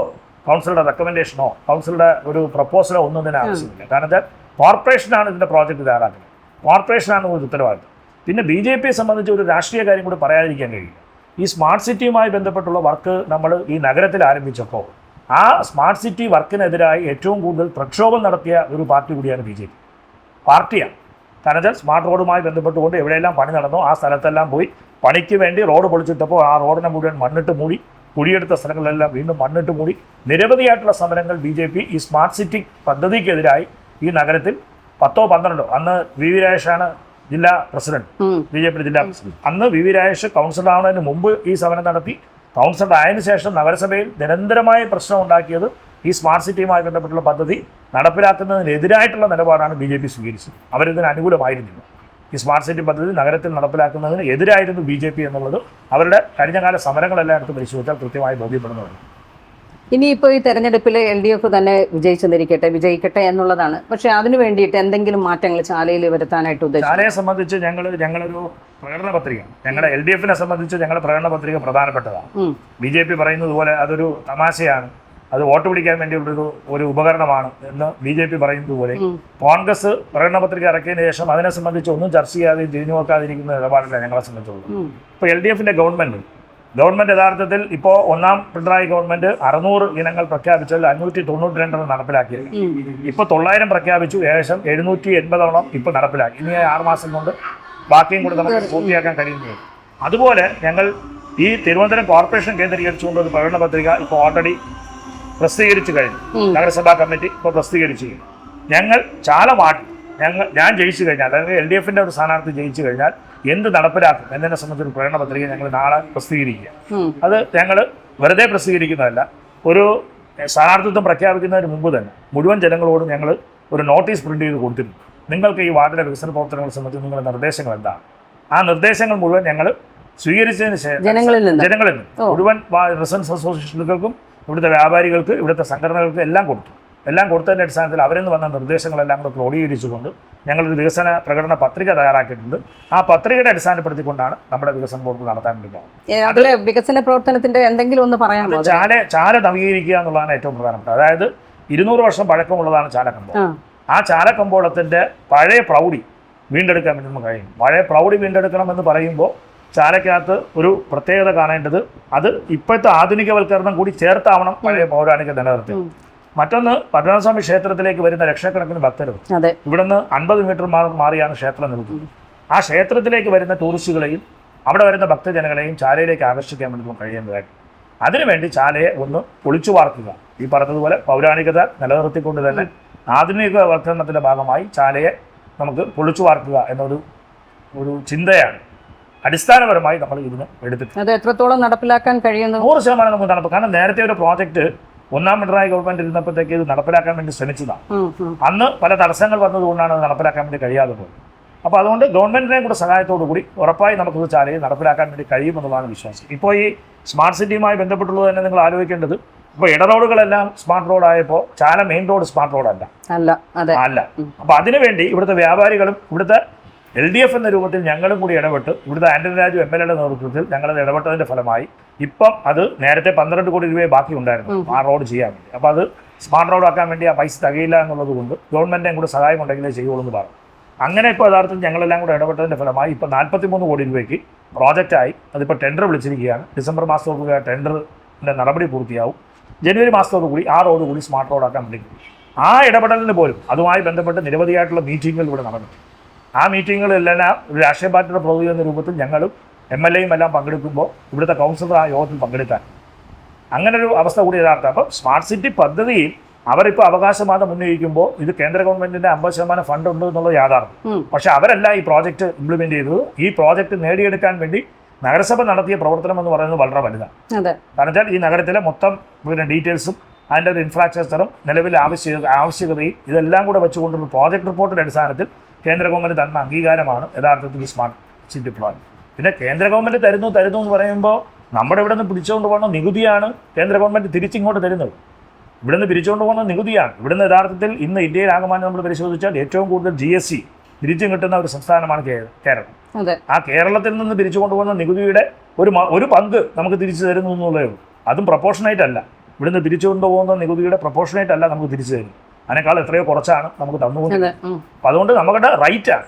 കൗൺസിലറുടെ റെക്കമെൻഡേഷനോ കൗൺസിലറുടെ ഒരു പ്രപ്പോസലോ ഒന്നും തന്നെ ആവശ്യമില്ല. കാരണം വെച്ചാൽ കോർപ്പറേഷനാണ് ഇതിൻ്റെ പ്രോജക്റ്റ് തയ്യാറാക്കുന്നത്, കോർപ്പറേഷനാണ് ഒരു ഉത്തരവാദിത്വം. പിന്നെ BJPയെ സംബന്ധിച്ച് ഒരു രാഷ്ട്രീയ കാര്യം കൂടി പറയാതിരിക്കാൻ കഴിയില്ല. ഈ സ്മാർട്ട് സിറ്റിയുമായി ബന്ധപ്പെട്ടുള്ള വർക്ക് നമ്മൾ ഈ നഗരത്തിൽ ആരംഭിച്ചപ്പോൾ ആ സ്മാർട്ട് സിറ്റി വർക്കിനെതിരായി ഏറ്റവും കൂടുതൽ പ്രക്ഷോഭം നടത്തിയ ഒരു പാർട്ടി കൂടിയാണ് BJP. പാർട്ടിയാണ്. കാരണം വെച്ചാൽ സ്മാർട്ട് റോഡുമായി ബന്ധപ്പെട്ടുകൊണ്ട് എവിടെയെല്ലാം പണി നടന്നോ ആ സ്ഥലത്തെല്ലാം പോയി പണിക്ക് വേണ്ടി റോഡ് പൊളിച്ചിട്ടപ്പോൾ ആ റോഡിനെ മുഴുവൻ മണ്ണിട്ട് മൂടി, കുഴിയെടുത്ത സ്ഥലങ്ങളിലെല്ലാം വീണ്ടും മണ്ണിട്ട് മൂടി നിരവധിയായിട്ടുള്ള സമരങ്ങൾ BJP ഈ സ്മാർട്ട് സിറ്റി പദ്ധതിക്കെതിരായി ഈ നഗരത്തിൽ 10 12 അന്ന് വി രാജേഷാണ് ജില്ലാ പ്രസിഡന്റ്, BJP ജില്ലാ പ്രസിഡന്റ്. അന്ന് വി രാജേഷ് കൗൺസിലർ ആവുന്നതിന് മുമ്പ് ഈ സമരം നടത്തി. കൗൺസിലർ ആയതിനു ശേഷം നഗരസഭയിൽ നിരന്തരമായ പ്രശ്നം ഉണ്ടാക്കിയത് ഈ സ്മാർട്ട് സിറ്റിയുമായി ബന്ധപ്പെട്ടുള്ള പദ്ധതി നടപ്പിലാക്കുന്നതിനെതിരായിട്ടുള്ള നിലപാടാണ് BJP സ്വീകരിച്ചത്. അവരിതിന് അനുകൂലമായിരുന്നില്ല. ഈ സ്മാർട്ട് സിറ്റി പദ്ധതി നഗരത്തിൽ നടപ്പിലാക്കുന്നതിന് എതിരായിരുന്നു BJP എന്നുള്ളത് അവരുടെ കഴിഞ്ഞകാല സമരങ്ങളെല്ലാം എടുത്ത് പരിശോധിച്ചാൽ കൃത്യമായി ബോധ്യപ്പെടുന്നതാണ്. ഇനിയിപ്പോൾ ഈ തെരഞ്ഞെടുപ്പിൽ LDF തന്നെ വിജയിക്കട്ടെ എന്നുള്ളതാണ്. പക്ഷേ അതിനു വേണ്ടിയിട്ട് എന്തെങ്കിലും മാറ്റങ്ങൾ ചാലയിൽ വരുത്താനായിട്ട് ഉദ്ദേശിച്ചു? ചാലയെ സംബന്ധിച്ച് ഞങ്ങളൊരു പ്രകടന പത്രിക, ഞങ്ങളുടെ LDFനെ സംബന്ധിച്ച് ഞങ്ങളുടെ പ്രകടന പത്രിക പ്രധാനപ്പെട്ടതാണ്. BJP പറയുന്നത് പോലെ അതൊരു തമാശയാണ്, അത് വോട്ട് പിടിക്കാൻ വേണ്ടിയുള്ളൊരു ഉപകരണമാണ് എന്ന് BJP പറയുന്നത് പോലെ കോൺഗ്രസ് പ്രകടന പത്രിക ഇറക്കിയതിന് ശേഷം അതിനെ സംബന്ധിച്ച് ഒന്നും ചർച്ച ചെയ്യാതെയും തിരിഞ്ഞു നോക്കാതിരിക്കുന്ന നിലപാടില്ല ഞങ്ങളെ സംബന്ധിച്ചുള്ളത്. ഇപ്പോൾ LDFന്റെ ഗവൺമെന്റ് യഥാർത്ഥത്തിൽ ഇപ്പോൾ ഒന്നാം പിണറായി ഗവൺമെന്റ് 600 ഇനങ്ങൾ പ്രഖ്യാപിച്ചാൽ 592 നടപ്പിലാക്കിയത്. ഇപ്പോൾ 900 പ്രഖ്യാപിച്ചു, ഏകദേശം 780 ഇപ്പോൾ നടപ്പിലാക്കി. ഇനി 6 മാസം കൊണ്ട് ബാക്കിയും കൂടി നമുക്ക് പൂർത്തിയാക്കാൻ കഴിയുന്നത്. അതുപോലെ ഞങ്ങൾ ഈ തിരുവനന്തപുരം കോർപ്പറേഷൻ കേന്ദ്രീകരിച്ചുകൊണ്ട് ഒരു പ്രകടന പത്രിക ഇപ്പോൾ ഓൾറെഡി പ്രസിദ്ധീകരിച്ചു കഴിഞ്ഞു. നഗരസഭാ കമ്മിറ്റി ഇപ്പോൾ പ്രസിദ്ധീകരിച്ചു കഴിഞ്ഞു. ഞാൻ ജയിച്ചു കഴിഞ്ഞാൽ, അതായത് LDFന്റെ ഒരു സ്ഥാനാർത്ഥി ജയിച്ചു കഴിഞ്ഞാൽ എന്ത് നടപ്പിലാക്കും എന്നതിനെ സംബന്ധിച്ചൊരു പ്രകടന പത്രിക ഞങ്ങൾ നാളെ പ്രസിദ്ധീകരിക്കുക. അത് ഞങ്ങൾ വെറുതെ പ്രസിദ്ധീകരിക്കുന്നതല്ല, ഒരു സ്ഥാനാർത്ഥിത്വം പ്രഖ്യാപിക്കുന്നതിന് മുമ്പ് തന്നെ മുഴുവൻ ജനങ്ങളോടും ഞങ്ങൾ ഒരു നോട്ടീസ് പ്രിന്റ് ചെയ്ത് കൊടുത്തിരുന്നു. നിങ്ങൾക്ക് ഈ വാർഡിലെ വികസന പ്രവർത്തനങ്ങളെ സംബന്ധിച്ച് നിങ്ങളുടെ നിർദ്ദേശങ്ങൾ എന്താണ്? ആ നിർദ്ദേശങ്ങൾ മുഴുവൻ ഞങ്ങൾ സ്വീകരിച്ചതിന് ശേഷം ജനങ്ങളിൽ നിന്ന് മുഴുവൻ റെസിഡൻസ് അസോസിയേഷനുകൾക്കും ഇവിടുത്തെ വ്യാപാരികൾക്ക് ഇവിടുത്തെ സംഘടനകൾക്ക് എല്ലാം കൊടുത്തതിൻ്റെ അടിസ്ഥാനത്തിൽ അവരിൽ നിന്ന് വന്ന നിർദ്ദേശങ്ങളെല്ലാം കൂടെ ക്രോഡീകരിച്ചുകൊണ്ട് ഞങ്ങളൊരു വികസന പ്രകടന പത്രിക തയ്യാറാക്കിയിട്ടുണ്ട്. ആ പത്രികയുടെ അടിസ്ഥാനപ്പെടുത്തിക്കൊണ്ടാണ് നമ്മുടെ വികസന പ്രവർത്തനം നടത്താൻ വേണ്ടി. വികസന പ്രവർത്തനത്തിന്റെ എന്തെങ്കിലും ഒന്ന് പറയാമോ? ചാല നവീകരിക്കുക എന്നുള്ളതാണ് ഏറ്റവും പ്രധാനപ്പെട്ടത്. അതായത് 200 വർഷം പഴക്കമുള്ളതാണ് ചാലക്കമ്പോളം. ആ ചാലക്കമ്പോളത്തിന്റെ പഴയ പ്രൗഢി വീണ്ടെടുക്കാൻ വേണ്ടി നമുക്ക് കഴിയും. പഴയ പ്രൗഢി വീണ്ടെടുക്കണമെന്ന് പറയുമ്പോൾ ചാലക്കകത്ത് ഒരു പ്രത്യേകത കാണേണ്ടത് അത് ഇപ്പോഴത്തെ ആധുനികവൽക്കരണം കൂടി ചേർത്താവണം പഴയ പൗരാണിക നിലനിർത്തി. മറ്റൊന്ന്, പത്മനാഭസ്വാമി ക്ഷേത്രത്തിലേക്ക് വരുന്ന ലക്ഷക്കണക്കിന് ഭക്തരുണ്ട്. ഇവിടുന്ന് 50 മീറ്റർ മാറിയാണ് ക്ഷേത്രം നിൽക്കുന്നത്. ആ ക്ഷേത്രത്തിലേക്ക് വരുന്ന ടൂറിസ്റ്റുകളെയും അവിടെ വരുന്ന ഭക്തജനങ്ങളെയും ചാലയിലേക്ക് ആകർഷിക്കാൻ വേണ്ടി കഴിയേണ്ടതായിട്ട്. അതിനുവേണ്ടി ചാലയെ ഒന്ന് പൊളിച്ചു വാർക്കുക. ഈ പറഞ്ഞതുപോലെ പൗരാണികത നിലനിർത്തിക്കൊണ്ട് തന്നെ ആധുനികവൽക്കരണത്തിന്റെ ഭാഗമായി ചാലയെ നമുക്ക് പൊളിച്ചു വാർക്കുക എന്നൊരു ചിന്തയാണ് അടിസ്ഥാനപരമായി നമ്മൾ ഇതിന് എടുത്തിട്ടുണ്ട്. അത് എത്രത്തോളം നടപ്പിലാക്കാൻ കഴിയുന്നു? 100% നമുക്ക് നടപ്പാക്കാം. കാരണം നേരത്തെ ഒരു പ്രോജക്റ്റ് ഒന്നാം പിണറായി ഗവൺമെന്റ് ഇരുന്നപ്പോഴത്തേക്ക് ഇത് നടപ്പിലാക്കാൻ വേണ്ടി ശ്രമിച്ചതാണ്. അന്ന് പല തടസ്സങ്ങൾ വന്നതുകൊണ്ടാണ് അത് നടപ്പിലാക്കാൻ വേണ്ടി കഴിയാതെ പോയത്. അപ്പോൾ അതുകൊണ്ട് ഗവൺമെന്റിനെ കൂടെ സഹായത്തോടു കൂടി ഉറപ്പായി നമുക്കിത് ചാലയിൽ നടപ്പിലാക്കാൻ വേണ്ടി കഴിയുമെന്നുള്ളതാണ് വിശ്വാസം. ഇപ്പോൾ ഈ സ്മാർട്ട് സിറ്റിയുമായി ബന്ധപ്പെട്ടുള്ളത് തന്നെ നിങ്ങൾ ആലോചിക്കേണ്ടത്, ഇപ്പോൾ ഇടറോഡുകളെല്ലാം സ്മാർട്ട് റോഡായപ്പോൾ ചാല മെയിൻ റോഡ് സ്മാർട്ട് റോഡല്ല. അല്ല. അപ്പോൾ അതിനുവേണ്ടി ഇവിടുത്തെ വ്യാപാരികളും ഇവിടുത്തെ LDF എന്ന രൂപത്തിൽ ഞങ്ങളും കൂടി ഇടപെട്ട് ഇവിടുത്തെ ആന്റണി രാജു MLAയുടെ നേതൃത്വത്തിൽ ഞങ്ങളത് ഇടപെട്ടതിൻ്റെ ഫലമായി ഇപ്പം അത് നേരത്തെ 12 കോടി രൂപയെ ബാക്കി ഉണ്ടായിരുന്നു ആ റോഡ് ചെയ്യാൻ വേണ്ടി. അപ്പോൾ അത് സ്മാർട്ട് റോഡ് ആക്കാൻ വേണ്ടി ആ പൈസ തികയില്ല എന്നുള്ളത് കൊണ്ട് ഗവൺമെൻറ്റിൻ്റെയും കൂടെ സഹായം ഉണ്ടെങ്കിലേ ചെയ്യുള്ളൂ എന്ന് പറഞ്ഞു. അങ്ങനെ ഇപ്പോൾ യഥാർത്ഥത്തിൽ ഞങ്ങളെല്ലാം കൂടെ ഇടപെട്ടതിൻ്റെ ഫലമായി ഇപ്പോൾ 43 കോടി രൂപയ്ക്ക് പ്രോജക്റ്റായി അതിപ്പോൾ ടെൻഡർ വിളിച്ചിരിക്കുകയാണ്. ഡിസംബർ മാസത്തോടുകൂടി ആ ടെൻഡറിൻ്റെ നടപടി പൂർത്തിയാവും. ജനുവരി മാസത്തോടുകൂടി ആ റോഡ് കൂടി സ്മാർട്ട് റോഡാക്കാൻ വേണ്ടി. ആ ഇടപെടലിന് പോലും അതുമായി ബന്ധപ്പെട്ട് നിരവധിയായിട്ടുള്ള മീറ്റിങ്ങുകൾ ഇവിടെ നടന്നു. ആ മീറ്റിങ്ങുകളിലെല്ലാം ഒരു രാഷ്ട്രീയ പാർട്ടിയുടെ പ്രതിനിധി എന്ന രൂപത്തിൽ ഞങ്ങളും MLAയും എല്ലാം പങ്കെടുക്കുമ്പോൾ ഇവിടുത്തെ കൗൺസിലർ ആ യോഗത്തിൽ പങ്കെടുക്കാൻ അങ്ങനൊരു അവസ്ഥ കൂടി യഥാർത്ഥം. അപ്പം സ്മാർട്ട് സിറ്റി പദ്ധതിയിൽ അവരിപ്പോൾ അവകാശവാദം ഉന്നയിക്കുമ്പോൾ ഇത് കേന്ദ്ര ഗവൺമെന്റിന്റെ 50% ഫണ്ട് ഉണ്ട് എന്നുള്ളത് യാഥാർത്ഥ്യം. പക്ഷെ അവരല്ല ഈ പ്രോജക്റ്റ് ഇംപ്ലിമെന്റ് ചെയ്തത്. ഈ പ്രോജക്റ്റ് നേടിയെടുക്കാൻ വേണ്ടി നഗരസഭ നടത്തിയ പ്രവർത്തനം എന്ന് പറയുന്നത് വളരെ വലുതാണ്. കാരണം വെച്ചാൽ ഈ നഗരത്തിലെ മൊത്തം ഡീറ്റെയിൽസും അതിൻ്റെ ഒരു ഇൻഫ്രാസ്ട്രക്ചറും നിലവിലെ ആവശ്യകതയും ഇതെല്ലാം കൂടെ വെച്ചുകൊണ്ടുള്ള പ്രോജക്റ്റ് റിപ്പോർട്ടിൻ്റെ അടിസ്ഥാനത്തിൽ കേന്ദ്ര ഗവൺമെൻറ് തന്ന അംഗീകാരമാണ് യഥാർത്ഥത്തിൽ സ്മാർട്ട് സിറ്റി പ്ലാൻ. പിന്നെ കേന്ദ്ര ഗവൺമെൻറ് തരുന്നു എന്ന് പറയുമ്പോൾ നമ്മുടെ ഇവിടെ നിന്ന് പിടിച്ചുകൊണ്ട് പോകുന്ന നികുതിയാണ് കേന്ദ്ര ഗവൺമെൻറ് തിരിച്ചിങ്ങോട്ട് തരുന്നത്. ഇവിടെ നിന്ന് പിരിച്ചുകൊണ്ട് പോകുന്ന നികുതിയാണ്. ഇവിടുന്ന് യഥാർത്ഥത്തിൽ ഇന്ന് ഇന്ത്യയിലാകമാനം നമ്മൾ പരിശോധിച്ചാൽ ഏറ്റവും കൂടുതൽ GST തിരിച്ചും കിട്ടുന്ന ഒരു സംസ്ഥാനമാണ് കേരളം. ആ കേരളത്തിൽ നിന്ന് പിരിച്ചു കൊണ്ടുപോകുന്ന നികുതിയുടെ ഒരു പങ്ക് നമുക്ക് തിരിച്ചു തരുന്നു എന്നുള്ളതേ ഉള്ളൂ. അതും പ്രൊപ്പോർഷനേറ്റ് അല്ല. ഇവിടുന്ന് പിരിച്ചു കൊണ്ടുപോകുന്ന നികുതിയുടെ പ്രൊപ്പോർഷനേറ്റ് അല്ല നമുക്ക് തിരിച്ചു തരുന്നു. അതിനേക്കാൾ എത്രയോ കുറച്ചാണ് നമുക്ക് തന്നുകൊണ്ടിരിക്കുന്നത്. അപ്പം അതുകൊണ്ട് നമ്മുടെ റൈറ്റാണ്,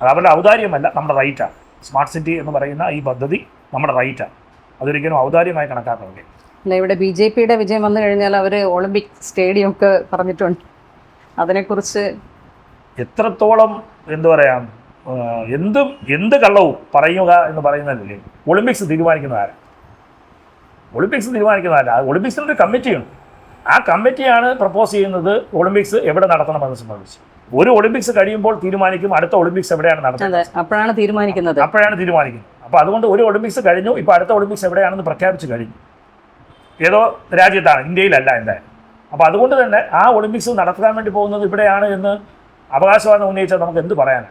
അത് അവരുടെ ഔദാര്യമല്ല, നമ്മുടെ റൈറ്റാണ്. സ്മാർട്ട് സിറ്റി എന്ന് പറയുന്ന ഈ പദ്ധതി നമ്മുടെ റൈറ്റാണ്. അതൊരിക്കലും ഔദാര്യമായി കണക്കാക്കുന്നില്ല. അല്ല, ഇവിടെ BJPയുടെ വിജയം വന്നു കഴിഞ്ഞാൽ അവർ ഒളിമ്പിക് സ്റ്റേഡിയം ഒക്കെ പറഞ്ഞിട്ടുണ്ട്. അതിനെക്കുറിച്ച് എത്രത്തോളം എന്ത് പറയാം, എന്ത് കള്ളവും പറയുക എന്ന് പറയുന്നതല്ലേ ഒളിമ്പിക്സ് തീരുമാനിക്കുന്ന ആരാ? ഒളിമ്പിക്സിനൊരു കമ്മിറ്റിയുണ്ട്. ആ കമ്മിറ്റിയാണ് പ്രപ്പോസ് ചെയ്യുന്നത് ഒളിമ്പിക്സ് എവിടെ നടത്തണമെന്ന് സംബന്ധിച്ച്. ഒരു ഒളിമ്പിക്സ് കഴിയുമ്പോൾ തീരുമാനിക്കും അടുത്ത ഒളിമ്പിക്സ് എവിടെയാണ് നടത്തുന്നത്. അപ്പോഴാണ് തീരുമാനിക്കുന്നത്. അപ്പോൾ അതുകൊണ്ട് ഒരു ഒളിമ്പിക്സ് കഴിഞ്ഞു, ഇപ്പോൾ അടുത്ത ഒളിമ്പിക്സ് എവിടെയാണെന്ന് പ്രഖ്യാപിച്ചു കഴിഞ്ഞു. ഏതോ രാജ്യത്താണ്, ഇന്ത്യയിലല്ല എന്തായാലും. അപ്പോൾ അതുകൊണ്ട് തന്നെ ആ ഒളിമ്പിക്സ് നടത്താൻ വേണ്ടി പോകുന്നത് ഇവിടെയാണ് എന്ന് അവകാശവാദം ഉന്നയിച്ചാൽ നമുക്ക് എന്ത് പറയാനാണ്?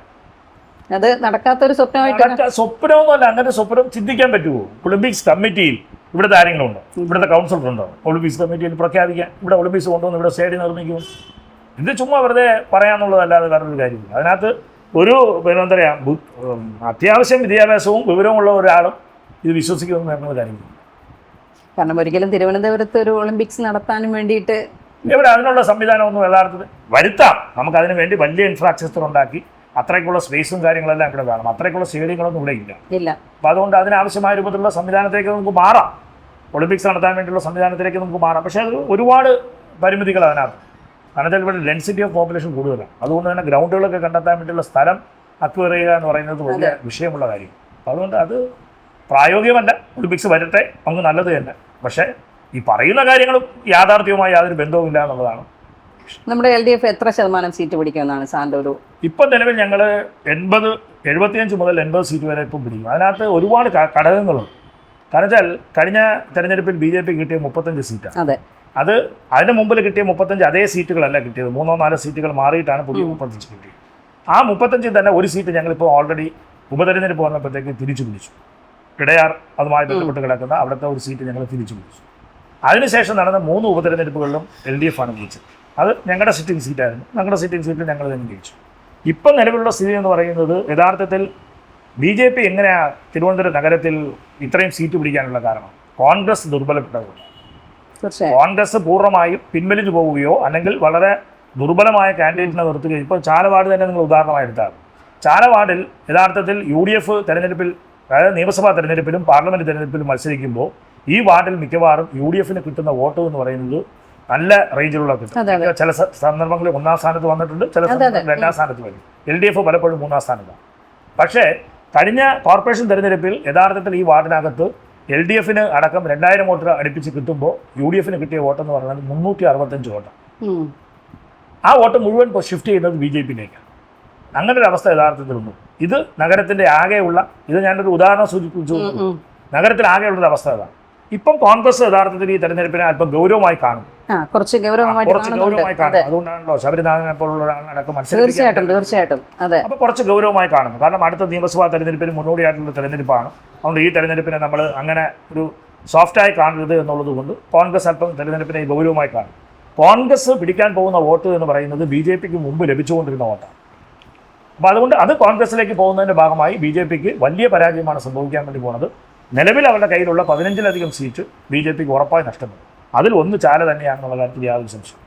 അത് നടക്കാത്തൊരു സ്വപ്നമായിട്ട്. സ്വപ്നമൊന്നുമല്ല, അങ്ങനെ സ്വപ്നം ചിന്തിക്കാൻ പറ്റുമോ? ഒളിമ്പിക്സ് കമ്മിറ്റിയിൽ ഇവിടുത്തെ ആരെങ്കിലും ഉണ്ടോ? ഇവിടുത്തെ കൗൺസിലറുണ്ടോ ഒളിമ്പിക്സ് കമ്മിറ്റിയിൽ പ്രഖ്യാപിക്കാൻ ഇവിടെ ഒളിമ്പിക്സ് കൊണ്ടുവന്ന് ഇവിടെ സ്റ്റേഡിയം നിർമ്മിക്കും? ഇത് ചുമ്മാ വെറുതെ പറയാന്നുള്ളതല്ലാതെ വേറൊരു കാര്യമില്ല. അതിനകത്ത് ഒരു എന്താ പറയുക, അത്യാവശ്യം വിദ്യാഭ്യാസവും വിവരമുള്ള ഒരാളും ഇത് വിശ്വസിക്കുമെന്ന് പറയുന്ന കാര്യമില്ല. കാരണം ഒരിക്കലും തിരുവനന്തപുരത്ത് ഒരു ഒളിമ്പിക്സ് നടത്താനും വേണ്ടിയിട്ട് ഇവിടെ അതിനുള്ള സംവിധാനമൊന്നും യഥാർത്ഥത്തിൽ വരുത്താം. നമുക്കതിന് വേണ്ടി വലിയ ഇൻഫ്രാസ്ട്രക്ചർ ഉണ്ടാക്കി അത്രയ്ക്കുള്ള സ്പേസും കാര്യങ്ങളെല്ലാം ഇവിടെ വേണം. അത്രയ്ക്കുള്ള സ്റ്റേഡിയങ്ങളൊന്നും ഇവിടെ ഇല്ല. അപ്പോൾ അതുകൊണ്ട് അതിനാവശ്യമായ രൂപത്തിലുള്ള സംവിധാനത്തിലേക്ക് നമുക്ക് മാറാം. ഒളിമ്പിക്സ് നടത്താൻ വേണ്ടിയുള്ള സംവിധാനത്തിലേക്ക് നമുക്ക് മാറാം. പക്ഷേ അത് ഒരുപാട് പരിമിതികൾ അതിനകത്ത്. കാരണം ഇവിടെ ഡെൻസിറ്റി ഓഫ് പോപ്പുലേഷൻ കൂടുതലാണ്. അതുകൊണ്ട് തന്നെ ഗ്രൗണ്ടുകളൊക്കെ കണ്ടെത്താൻ വേണ്ടിയുള്ള സ്ഥലം അക്വയർ ചെയ്യുക എന്ന് പറയുന്നത് വലിയ വിഷയമുള്ള കാര്യം. അപ്പോൾ അതുകൊണ്ട് അത് പ്രായോഗികമല്ല. ഒളിമ്പിക്സ് വരട്ടെ, നമുക്ക് നല്ലത് തന്നെ. പക്ഷേ ഈ പറയുന്ന കാര്യങ്ങളും യാഥാർത്ഥ്യവുമായി യാതൊരു ബന്ധവുമില്ല എന്നുള്ളതാണ്. നമ്മുടെ LDF എത്ര ശതമാനം സീറ്റ് പിടിക്കുമെന്നാണ് സാറിൻ്റെ ഒരു? ഇപ്പം നിലവിൽ ഞങ്ങൾ 75 മുതൽ 80 സീറ്റ് വരെ ഇപ്പം പിടിക്കും. അതിനകത്ത് ഒരുപാട് ഘടകങ്ങളുണ്ട്. കാരണം വെച്ചാൽ കഴിഞ്ഞ തെരഞ്ഞെടുപ്പിൽ BJP കിട്ടിയ 35 സീറ്റാണ്. അതെ, അത് അതിന് മുമ്പിൽ കിട്ടിയ 35 അതേ സീറ്റുകളല്ല കിട്ടിയത്. 3-4 സീറ്റുകൾ മാറിയിട്ടാണ് പുതിയ 35 കിട്ടിയത്. ആ 35 തന്നെ ഒരു സീറ്റ് ഞങ്ങളിപ്പോൾ ഓൾറെഡി ഉപതെരഞ്ഞെടുപ്പ് വന്നപ്പോഴത്തേക്ക് തിരിച്ചു പിടിച്ചു. ഇടയാർ അതുമായി ബന്ധപ്പെട്ട് കിടക്കുന്ന അവിടുത്തെ ഒരു സീറ്റ് ഞങ്ങൾ തിരിച്ചു പിടിച്ചു. അതിനുശേഷം നടന്ന 3 ഉപതെരഞ്ഞെടുപ്പുകളിലും LDF ആണ് ജയിച്ചത്. അത് ഞങ്ങളുടെ സിറ്റിംഗ് സീറ്റായിരുന്നു. ഞങ്ങളുടെ സിറ്റിംഗ് സീറ്റിൽ ഞങ്ങൾ തന്നെ ജയിച്ചു. ഇപ്പം നിലവിലുള്ള സ്ഥിതി എന്ന് പറയുന്നത് യഥാർത്ഥത്തിൽ BJP എങ്ങനെയാണ് തിരുവനന്തപുരം നഗരത്തിൽ ഇത്രയും സീറ്റ് പിടിക്കാനുള്ള കാരണം? കോൺഗ്രസ് ദുർബലപ്പെട്ടതുകൊണ്ട്. കോൺഗ്രസ് പൂർണ്ണമായും പിൻവലിഞ്ഞു പോവുകയോ അല്ലെങ്കിൽ വളരെ ദുർബലമായ കാൻഡിഡേറ്റിനെ നിർത്തുകയോ. ഇപ്പോൾ ചാലവാട് തന്നെ നിങ്ങൾ ഉദാഹരണമായി എടുത്താൽ, ചാലവാടിൽ യഥാർത്ഥത്തിൽ UDF തെരഞ്ഞെടുപ്പിൽ, അതായത് നിയമസഭാ തെരഞ്ഞെടുപ്പിലും പാർലമെൻറ്റ് തെരഞ്ഞെടുപ്പിലും മത്സരിക്കുമ്പോൾ ഈ വാർഡിൽ മിക്കവാറും UDFന് കിട്ടുന്ന വോട്ട് എന്ന് പറയുന്നത് നല്ല റേഞ്ചിലുള്ള കിട്ടും. ചില സന്ദർഭങ്ങളിൽ 1-ാം സ്ഥാനത്ത് വന്നിട്ടുണ്ട്, ചില സന്ദർഭങ്ങളിൽ 2-ാം സ്ഥാനത്ത് വരും. LDF പലപ്പോഴും 3-ാം സ്ഥാനത്താണ്. പക്ഷേ കഴിഞ്ഞ കോർപ്പറേഷൻ തെരഞ്ഞെടുപ്പിൽ യഥാർത്ഥത്തിൽ ഈ വാർഡിനകത്ത് LDFന് അടക്കം 2000 വോട്ട് അടുപ്പിച്ച് കിട്ടുമ്പോൾ UDFന് കിട്ടിയ വോട്ടെന്ന് പറയുന്നത് 365 വോട്ടാണ്. ആ വോട്ട് മുഴുവൻ ഷിഫ്റ്റ് ചെയ്യുന്നത് BJPയിലേക്കാണ്. അങ്ങനെ ഒരു അവസ്ഥ യഥാർത്ഥത്തിലുണ്ട്. ഇത് നഗരത്തിൻ്റെ ആകെയുള്ള, ഇത് ഞാനൊരു ഉദാഹരണം സൂചിപ്പിച്ചു, നഗരത്തിൽ ആകെയുള്ളൊരു അവസ്ഥ ഇതാണ്. ഇപ്പം കോൺഗ്രസ് യഥാർത്ഥത്തിൽ ഈ തെരഞ്ഞെടുപ്പിനെ അല്പം ഗൗരവമായി കാണും. കുറച്ച് ഗൗരവമായി കാണും. അതുകൊണ്ടാണല്ലോ ശബരിനാഥനെ പോലുള്ള ഒരാളടക്കം തീർച്ചയായിട്ടും അപ്പോൾ കുറച്ച് ഗൗരവമായി കാണും. കാരണം അടുത്ത നിയമസഭാ തെരഞ്ഞെടുപ്പിന് മുന്നോടിയായിട്ടുള്ള തെരഞ്ഞെടുപ്പാണ്. അതുകൊണ്ട് ഈ തെരഞ്ഞെടുപ്പിനെ നമ്മൾ അങ്ങനെ ഒരു സോഫ്റ്റായി കാണരുത് എന്നുള്ളത് കൊണ്ട് കോൺഗ്രസ് അല്പം തെരഞ്ഞെടുപ്പിനെ ഗൗരവമായി കാണും. കോൺഗ്രസ് പിടിക്കാൻ പോകുന്ന വോട്ട് എന്ന് പറയുന്നത് BJPക്ക് മുമ്പ് ലഭിച്ചുകൊണ്ടിരുന്ന വോട്ടാണ്. അപ്പോൾ അതുകൊണ്ട് അത് കോൺഗ്രസിലേക്ക് പോകുന്നതിൻ്റെ ഭാഗമായി BJPക്ക് വലിയ പരാജയമാണ് സംഭവിക്കാൻ വേണ്ടി പോകുന്നത്. നിലവിൽ അവരുടെ കയ്യിലുള്ള 15-ലധികം സീറ്റ് BJPക്ക് ഉറപ്പായി നഷ്ടപ്പെടും. അതിൽ ഒന്ന് ചാല തന്നെയാണെന്നുള്ള കാര്യത്തിൽ യാതൊരു സംശയം.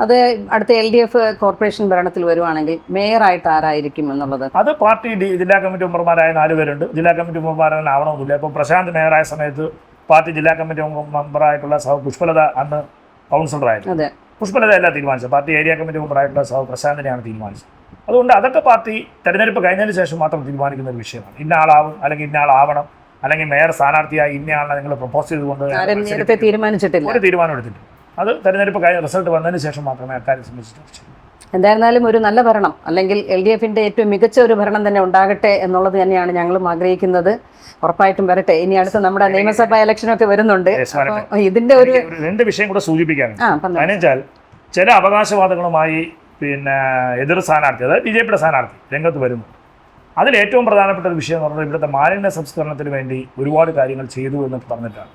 അത് അടുത്ത LDF കോർപ്പറേഷൻ ഭരണത്തിൽ വരുവാണെങ്കിൽ മേയറായിട്ട് ആരായിരിക്കും എന്നുള്ളത്? അത് പാർട്ടി ജില്ലാ കമ്മിറ്റി മെമ്പർമാരായ 4 പേരുണ്ട്. ജില്ലാ കമ്മിറ്റി മെമ്പർമാരെന്നെ ആവണമെന്നില്ല. ഇപ്പോൾ പ്രശാന്ത് മേയറായ സമയത്ത് പാർട്ടി ജില്ലാ കമ്മിറ്റി മെമ്പറായിട്ടുള്ള പുഷ്പലത അന്ന് കൗൺസിലറായിരുന്നു. പുഷ്പലത അല്ല തീരുമാനിച്ചത്, പാർട്ടി ഏരിയ കമ്മിറ്റി മെമ്പറായിട്ടുള്ള പ്രശാന്തിനെയാണ് തീരുമാനിച്ചത്. അതുകൊണ്ട് അതൊക്കെ പാർട്ടി തെരഞ്ഞെടുപ്പ് കഴിഞ്ഞതിന് ശേഷം മാത്രം തീരുമാനിക്കുന്ന ഒരു വിഷയമാണ്. ഇന്ന ആളാവും അല്ലെങ്കിൽ ഇന്ന ആളാവണം അല്ലെങ്കിൽ മേയർ സ്ഥാനാർത്ഥിയായി ഇന്നയാളെ നിങ്ങൾ പ്രപ്പോസ് ചെയ്തുകൊണ്ട് ഒരു തീരുമാനം എടുത്തിട്ട് അത് തെരഞ്ഞെടുപ്പ് റിസൾട്ട് വന്നതിന് ശേഷം മാത്രമേ അക്കാര്യം സംബന്ധിച്ച്. എന്തായിരുന്നാലും ഒരു നല്ല ഭരണം, അല്ലെങ്കിൽ LDFന്റെ ഏറ്റവും മികച്ച ഒരു ഭരണം തന്നെ ഉണ്ടാകട്ടെ എന്നുള്ളത് തന്നെയാണ് ഞങ്ങളും ആഗ്രഹിക്കുന്നത്. ഉറപ്പായിട്ടും വരട്ടെ. ഇനി അടുത്ത നമ്മുടെ നിയമസഭാ ഇലക്ഷനൊക്കെ വരുന്നുണ്ട്. ഇതിന്റെ ഒരു 2 വിഷയം കൂടെ സൂചിപ്പിക്കാനുണ്ട്. അതിനെച്ചാൽ ചില അവകാശവാദങ്ങളുമായി എതിർ സ്ഥാനാർത്ഥി, അതായത് BJPയുടെ സ്ഥാനാർത്ഥി രംഗത്ത് വരുന്നു. അതിൽ ഏറ്റവും പ്രധാനപ്പെട്ട ഒരു വിഷയം എന്ന് പറഞ്ഞാൽ ഇവിടുത്തെ മാലിന്യ സംസ്കരണത്തിന് വേണ്ടി ഒരുപാട് കാര്യങ്ങൾ ചെയ്തു എന്ന് പറഞ്ഞിട്ടാണ്.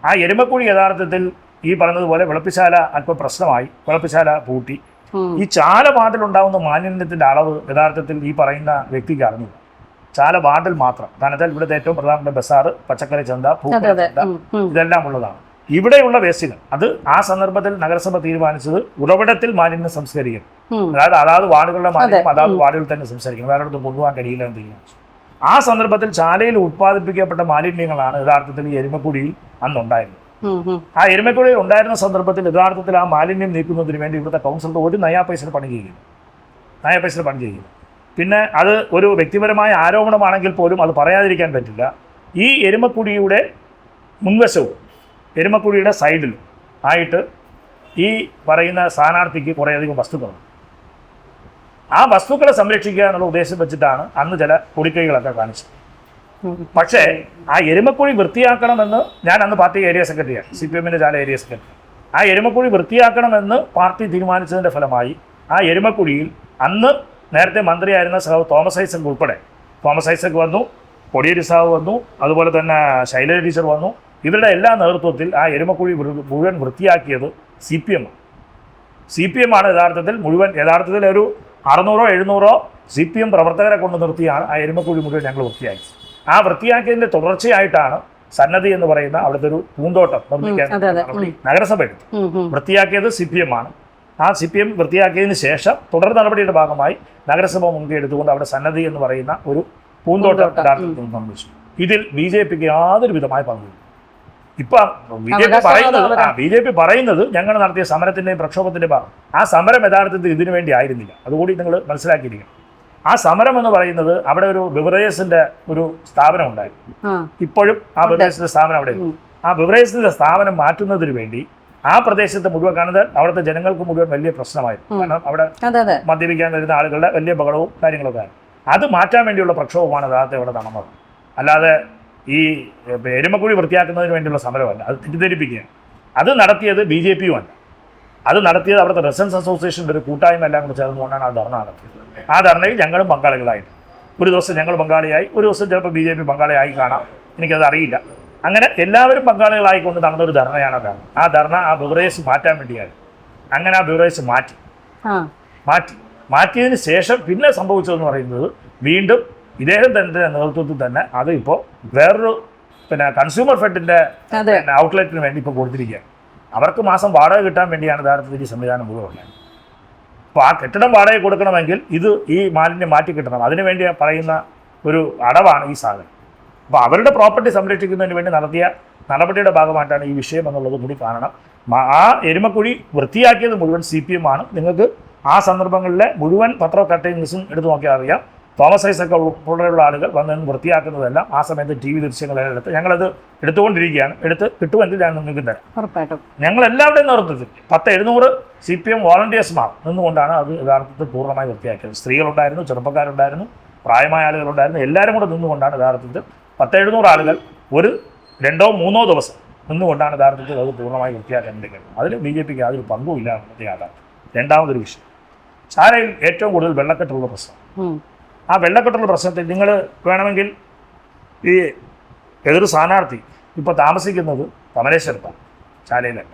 ആ എരുമക്കുഴി യഥാർത്ഥത്തിൽ ഈ പറഞ്ഞതുപോലെ വെളുപ്പിശാല അല്പം പ്രശ്നമായി, വെളുപ്പിശാല പൂട്ടി. ഈ ചാല വാർഡിലുണ്ടാകുന്ന മാലിന്യത്തിൻ്റെ അളവ് യഥാർത്ഥത്തിൽ ഈ പറയുന്ന വ്യക്തിക്ക് അറിഞ്ഞില്ല. ചാല വാർഡിൽ മാത്രം. കാരണം ഇവിടുത്തെ ഏറ്റവും പ്രധാനപ്പെട്ട ബസാറ്, പച്ചക്കറി ചന്ത, ഇതെല്ലാം ഉള്ളതാണ്. ഇവിടെയുള്ള വേസ്റ്റുകൾ അത് ആ സന്ദർഭത്തിൽ നഗരസഭ തീരുമാനിച്ചത് ഉറവിടത്തിൽ മാലിന്യം സംസ്കരിക്കും. അതായത് വാർഡുകളുടെ മാലിന്യം അതാത് വാർഡുകളിൽ തന്നെ സംസ്കരിക്കണം, വേറെ അടുത്ത് കൊണ്ടുപോകാൻ കഴിയില്ല എന്ന് തീരുമാനിച്ചു. ആ സന്ദർഭത്തിൽ ചാലയിൽ ഉത്പാദിപ്പിക്കപ്പെട്ട മാലിന്യങ്ങളാണ് യഥാർത്ഥത്തിൽ ഈ എരുമക്കുഴിയിൽ അന്നുണ്ടായിരുന്നത്. ആ എരുമക്കുഴിയിൽ ഉണ്ടായിരുന്ന സന്ദർഭത്തിൽ യഥാർത്ഥത്തിൽ ആ മാലിന്യം നീക്കുന്നതിന് വേണ്ടി ഇവിടുത്തെ കൗൺസിലർ 1 നയാ പൈസ പണി ചെയ്യുന്നു. പിന്നെ അത് ഒരു വ്യക്തിപരമായ ആരോപണമാണെങ്കിൽ പോലും അത് പറയാതിരിക്കാൻ പറ്റില്ല. ഈ എരുമക്കുഴിയുടെ മുൻവശവും എരുമക്കുഴിയുടെ സൈഡിൽ ആയിട്ട് ഈ പറയുന്ന സ്ഥാനാർത്ഥിക്ക് കുറേയധികം വസ്തുക്കളുണ്ട്. ആ വസ്തുക്കളെ സംരക്ഷിക്കുക എന്നുള്ള ഉദ്ദേശം വെച്ചിട്ടാണ് അന്ന് ചില കുടിക്കൈകളൊക്കെ കാണിച്ചത്. പക്ഷേ ആ എരുമക്കുഴി വൃത്തിയാക്കണമെന്ന് ഞാൻ അന്ന് പാർട്ടി ഏരിയ സെക്രട്ടറിയാണ്, CPM-ന്റെ ചാല ഏരിയ സെക്രട്ടറി. ആ എരുമക്കുഴി വൃത്തിയാക്കണമെന്ന് പാർട്ടി തീരുമാനിച്ചതിൻ്റെ ഫലമായി ആ എരുമക്കുഴിയിൽ അന്ന് നേരത്തെ മന്ത്രിയായിരുന്ന സഹ തോമസ് ഐസക് ഉൾപ്പെടെ, തോമസ് ഐസക് വന്നു, കൊടിയേരി സാഹു വന്നു, അതുപോലെ തന്നെ ശൈലജ ടീച്ചർ വന്നു. ഇവരുടെ എല്ലാ നേതൃത്വത്തിൽ ആ എരുമക്കുഴി മുഴുവൻ വൃത്തിയാക്കിയത് CPM ആണ്. യഥാർത്ഥത്തിൽ ഒരു 600-700 CPM പ്രവർത്തകരെ കൊണ്ട് നിർത്തിയാണ് ആ എരുമക്കുഴി മുഴുവൻ ഞങ്ങൾ വൃത്തിയാക്കി. ആ വൃത്തിയാക്കിയതിൻ്റെ തുടർച്ചയായിട്ടാണ് സന്നദ്ധി എന്ന് പറയുന്ന അവിടുത്തെ ഒരു പൂന്തോട്ടം നിർമ്മിക്കാൻ നഗരസഭ എടുത്തു. വൃത്തിയാക്കിയത് CPM ആണ്. ആ CPM വൃത്തിയാക്കിയതിന് ശേഷം തുടർ നടപടിയുടെ ഭാഗമായി നഗരസഭ മുൻകൈ എടുത്തുകൊണ്ട് അവിടെ സന്നദ്ധി എന്ന് പറയുന്ന ഒരു പൂന്തോട്ടം നിർമ്മിച്ചു. ഇതിൽ BJPക്ക് യാതൊരു വിധമായ പങ്കില്ല. ഇപ്പം BJP പറയുന്നത് ഞങ്ങൾ നടത്തിയ സമരത്തിന്റെയും പ്രക്ഷോഭത്തിന്റെയും ഭാഗം. ആ സമരം യഥാർത്ഥത്തിൽ ഇതിനു വേണ്ടി ആയിരുന്നില്ല. അതുകൂടി നിങ്ങൾ മനസ്സിലാക്കിയിരിക്കണം. ആ സമരം എന്ന് പറയുന്നത് അവിടെ ഒരു ബിവറേജസിന്റെ ഒരു സ്ഥാപനം ഉണ്ടായിരുന്നു. ഇപ്പോഴും ആ ബിവറേജസിന്റെ സ്ഥാപനം അവിടെ. ആ ബിവറേജസിന്റെ സ്ഥാപനം മാറ്റുന്നതിന് വേണ്ടി ആ പ്രദേശത്ത് മുഴുവൻ കാണുന്നത് അവിടുത്തെ ജനങ്ങൾക്ക് മുഴുവൻ വലിയ പ്രശ്നമായിരുന്നു. കാരണം അവിടെ മദ്യപിക്കാൻ വരുന്ന ആളുകളുടെ വലിയ ബഹളവും കാര്യങ്ങളൊക്കെ ആയിരുന്നു. അത് മാറ്റാൻ വേണ്ടിയുള്ള പ്രക്ഷോഭമാണ് യഥാർത്ഥം ഇവിടെ നടന്നത്. അല്ലാതെ ഈ എരുമക്കുഴി വൃത്തിയാക്കുന്നതിന് വേണ്ടിയുള്ള സമരമല്ല. അത് തെറ്റിദ്ധരിപ്പിക്കുകയാണ്. അത് നടത്തിയത് BJP-യുമല്ല. അത് നടത്തിയത് അവിടുത്തെ റെസിഡൻസ് അസോസിയേഷൻ്റെ ഒരു കൂട്ടായ്മ എല്ലാം കൂടെ ചേർന്നുകൊണ്ടാണ് ആ ധർണ നടത്തിയത്. ആ ധർണയിൽ ഞങ്ങളും പങ്കാളികളായിട്ട് ഒരു ദിവസം ഞങ്ങൾ പങ്കാളിയായി, ഒരു ദിവസം ചിലപ്പോൾ BJP പങ്കാളിയായി കാണാം, എനിക്കത് അറിയില്ല. അങ്ങനെ എല്ലാവരും പങ്കാളികളായിക്കൊണ്ട് നടന്നൊരു ധർണയാണ് ധർണ. ആ ധർണ ആ ബിവറേജ് മാറ്റാൻ വേണ്ടിയായിരുന്നു. അങ്ങനെ ആ ബിവറേജ് മാറ്റിയതിന് ശേഷം പിന്നെ സംഭവിച്ചതെന്ന് പറയുന്നത് വീണ്ടും ഇദ്ദേഹത്തിൻ്റെ നേതൃത്വത്തിൽ തന്നെ അത് ഇപ്പോൾ വേറൊരു കൺസ്യൂമർ ഫെഡിൻ്റെ ഔട്ട്ലെറ്റിന് വേണ്ടി ഇപ്പോൾ കൊടുത്തിരിക്കുകയാണ്. അവർക്ക് മാസം വാടക കിട്ടാൻ വേണ്ടിയാണ് യഥാർത്ഥത്തിൽ ഈ സംവിധാനം മുഴുവൻ. അപ്പോൾ ആ കെട്ടിടം വാടക കൊടുക്കണമെങ്കിൽ ഈ മാലിന്യം മാറ്റി കിട്ടണം. അതിനുവേണ്ടി പറയുന്ന ഒരു അടവാണ് ഈ സാധനം. അപ്പോൾ അവരുടെ പ്രോപ്പർട്ടി സംരക്ഷിക്കുന്നതിന് വേണ്ടി നടത്തിയ നടപടിയുടെ ഭാഗമായിട്ടാണ് ഈ വിഷയം എന്നുള്ളത് കൂടി കാണണം. ആ എരുമക്കുഴി വൃത്തിയാക്കിയത് മുഴുവൻ CPM ആണ്. നിങ്ങൾക്ക് ആ സന്ദർഭങ്ങളിലെ മുഴുവൻ പത്ര കട്ടിങ്സും എടുത്തു നോക്കിയാൽ അറിയാം. തോമസ് ഐസക് ഉൾപ്പെടെയുള്ള ആളുകൾ വന്ന് വൃത്തിയാക്കുന്നതെല്ലാം ആ സമയത്ത് TV ദൃശ്യങ്ങളെല്ലാം എടുത്ത് ഞങ്ങളത് എടുത്തുകൊണ്ടിരിക്കുകയാണ്. കിട്ടുമെങ്കിൽ ഞാൻ നിങ്ങൾക്ക് തരാം. ഞങ്ങളെല്ലാവരുടെയും നേതൃത്വത്തിൽ 10-700 CPM വോളണ്ടിയേഴ്സ്മാർ നിന്നുകൊണ്ടാണ് അത് യഥാർത്ഥത്തിൽ പൂർണ്ണമായി വൃത്തിയാക്കിയത്. സ്ത്രീകളുണ്ടായിരുന്നു, ചെറുപ്പക്കാരുണ്ടായിരുന്നു, പ്രായമായ ആളുകളുണ്ടായിരുന്നു. എല്ലാവരും കൂടെ നിന്നുകൊണ്ടാണ് യഥാർത്ഥത്തിൽ 10-700 ആളുകൾ ഒരു 2-3 ദിവസം നിന്നുകൊണ്ടാണ് യഥാർത്ഥത്തിൽ അത് പൂർണ്ണമായി വൃത്തിയാക്കാൻ കഴിയും. അതിൽ BJPക്ക് യാതൊരു പങ്കുമില്ല എന്നത് യാഥാർത്ഥ്യം. രണ്ടാമതൊരു വിഷയം, ചാലയിൽ ഏറ്റവും കൂടുതൽ വെള്ളക്കെട്ടുള്ള പ്രശ്നം. ആ വെള്ളക്കെട്ടുള്ള പ്രശ്നത്തിൽ നിങ്ങൾ വേണമെങ്കിൽ ഈ എതിർ സ്ഥാനാർത്ഥി ഇപ്പോൾ താമസിക്കുന്നത് കമലേശ്വരത്താണ്, ചാലയിലല്ല.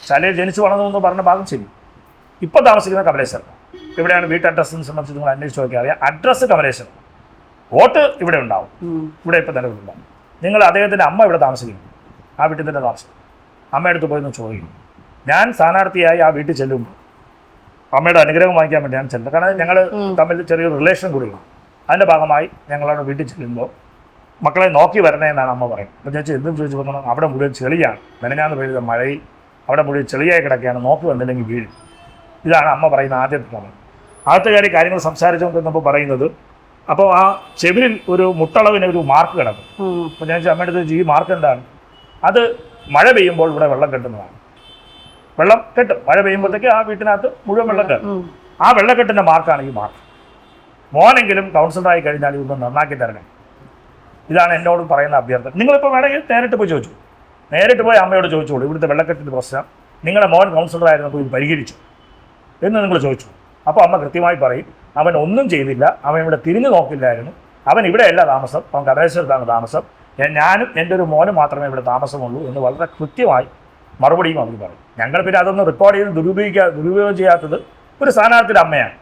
ചാലയിൽ ജനിച്ചു വളർന്നതെന്ന് പറഞ്ഞ ഭാഗം ശരി. ഇപ്പോൾ താമസിക്കുന്നത് കമലേശ്വരത്താണ്. ഇവിടെയാണ് വീട്ട് അഡ്രസ്സിനെ സംബന്ധിച്ച് നിങ്ങൾ അന്വേഷിച്ച് നോക്കിയാൽ അറിയാം. അഡ്രസ്സ് കമലേശ്വരം, വോട്ട് ഇവിടെ ഉണ്ടാവും, ഇവിടെ ഇപ്പോൾ നിലവിലുണ്ടാവും. നിങ്ങൾ അദ്ദേഹത്തിൻ്റെ അമ്മ ഇവിടെ താമസിക്കുന്നു, ആ വീട്ടിൽ തന്നെ താമസിക്കും. അമ്മയടുത്ത് പോയി ഒന്ന് ചോദിക്കും. ഞാൻ സ്ഥാനാർത്ഥിയായി ആ വീട്ടിൽ ചെല്ലുമ്പോൾ അമ്മയുടെ അനുഗ്രഹം വാങ്ങിക്കാൻ വേണ്ടി ഞാൻ ചെല്ലുന്നത്. കാരണം ഞങ്ങൾ തമ്മിൽ ചെറിയൊരു റിലേഷൻ കൂടിയാണ്. അതിൻ്റെ ഭാഗമായി ഞങ്ങളവിടെ വീട്ടിൽ ചെല്ലുമ്പോൾ മക്കളെ നോക്കി വരണേ എന്നാണ് അമ്മ പറയുന്നത്. അപ്പോൾ ചേച്ചി എന്തും ചോദിച്ചു പറഞ്ഞാൽ അവിടെ മുഴുവൻ ചെളിയാണ്, മെനഞ്ഞാന്ന് പെയ്ത മഴയിൽ അവിടെ മുഴുവൻ ചെളിയായി കിടക്കുകയാണ്, നോക്കി വന്നില്ലെങ്കിൽ വീഴും. ഇതാണ് അമ്മ പറയുന്ന ആദ്യത്തെ കാര്യം. ആദ്യത്തെ കാര്യങ്ങൾ സംസാരിച്ചുകൊണ്ടിരുന്നപ്പോൾ പറയുന്നത്, അപ്പോൾ ആ ചെവിലിൽ ഒരു മുട്ടളവിന് ഒരു മാർക്ക് കിടക്കും. അപ്പോൾ ഞാൻ അമ്മയുടെ അടുത്ത് ഈ മാർക്ക് എന്താണ്? അത് മഴ പെയ്യുമ്പോൾ ഇവിടെ വെള്ളം കെട്ടുന്നതാണ്. വെള്ളം കെട്ടും, മഴ പെയ്യുമ്പോഴത്തേക്ക് ആ വീട്ടിനകത്ത് മുഴുവൻ വെള്ളം കെട്ടും. ആ വെള്ളക്കെട്ടിൻ്റെ മാർക്കാണ് ഈ മാർക്ക്. മോനെങ്കിലും കൗൺസിലറായി കഴിഞ്ഞാൽ ഇതൊന്ന് നന്നാക്കി തരണം. ഇതാണ് എന്നോട് പറയുന്ന അഭ്യർത്ഥന. നിങ്ങളിപ്പോൾ വേണമെങ്കിൽ നേരിട്ട് പോയി ചോദിച്ചു, നേരിട്ട് പോയി അമ്മയോട് ചോദിച്ചോളൂ, ഇവിടുത്തെ വെള്ളക്കെട്ടിൻ്റെ പ്രശ്നം നിങ്ങളുടെ മോൻ കൗൺസിലറായിരുന്നപ്പോൾ ഇത് പരിഹരിച്ചു എന്ന് നിങ്ങൾ ചോദിച്ചു. അപ്പോൾ അമ്മ കൃത്യമായി പറയും, അവൻ ഒന്നും ചെയ്തില്ല, അവൻ ഇവിടെ തിരിഞ്ഞു നോക്കില്ലായിരുന്നു, അവൻ ഇവിടെയല്ല താമസം, അവൻ കമലേശ്വരത്താണ് താമസം, ഞാനും എൻ്റെ ഒരു മോനും മാത്രമേ ഇവിടെ താമസമുള്ളൂ എന്ന് വളരെ കൃത്യമായി മറുപടിയും അവർ പറയും. ഞങ്ങൾ പിന്നെ അതൊന്നും റെക്കോർഡ് ചെയ്ത് ദുരുപയോഗം ചെയ്യാത്തത് ഒരു സ്ഥാനാർത്ഥിയുടെ അമ്മയാണ്.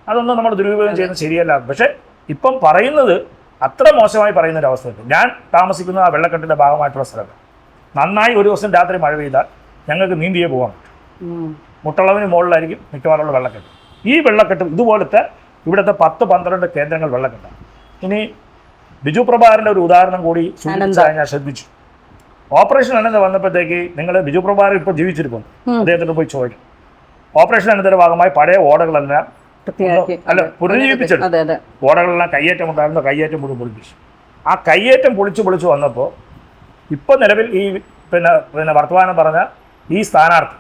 അതൊന്നും നമ്മൾ ദുരുപയോഗം ചെയ്യുന്നത് ശരിയല്ല. പക്ഷേ ഇപ്പം പറയുന്നത് അത്ര മോശമായി പറയുന്നൊരവസ്ഥയുണ്ട്. ഞാൻ താമസിക്കുന്ന ആ വെള്ളക്കെട്ടിൻ്റെ ഭാഗമായിട്ടുള്ള സ്ഥലത്ത് നന്നായി ഒരു ദിവസം രാത്രി മഴ പെയ്താൽ ഞങ്ങൾക്ക് നീന്തിയേ പോകാൻ പറ്റും. മുട്ടളവിന് മുകളിലായിരിക്കും മിക്കവാറുള്ള വെള്ളക്കെട്ട്. ഈ വെള്ളക്കെട്ട് ഇതുപോലത്തെ ഇവിടുത്തെ 10-12 കേന്ദ്രങ്ങൾ വെള്ളക്കെട്ടാണ്. ഇനി ബിജു പ്രഭാകരൻ്റെ ഒരു ഉദാഹരണം കൂടി ഞാൻ ശ്രദ്ധിച്ചു. ഓപ്പറേഷൻ അനന്ത വന്നപ്പോഴത്തേക്ക് നിങ്ങൾ ബിജു പ്രഭാകരൻ ഇപ്പോൾ ജീവിച്ചിരിക്കുന്നു, അദ്ദേഹത്തിന് പോയി ചോദിക്കും. ഓപ്പറേഷൻ അനന്തയുടെ ഭാഗമായി പഴയ ഓടകളെല്ലാം പുനരുജ്ജീവിപ്പിച്ചെടുത്തു. ഓടകളെല്ലാം കയ്യേറ്റം ഉണ്ടായിരുന്ന കയ്യേറ്റം മുഴുവൻ പൊളിപ്പിച്ചു. ആ കയ്യേറ്റം പൊളിച്ചു വന്നപ്പോൾ ഇപ്പോൾ നിലവിൽ ഈ പിന്നെ വർത്തമാനം പറഞ്ഞ ഈ സ്ഥാനാർത്ഥി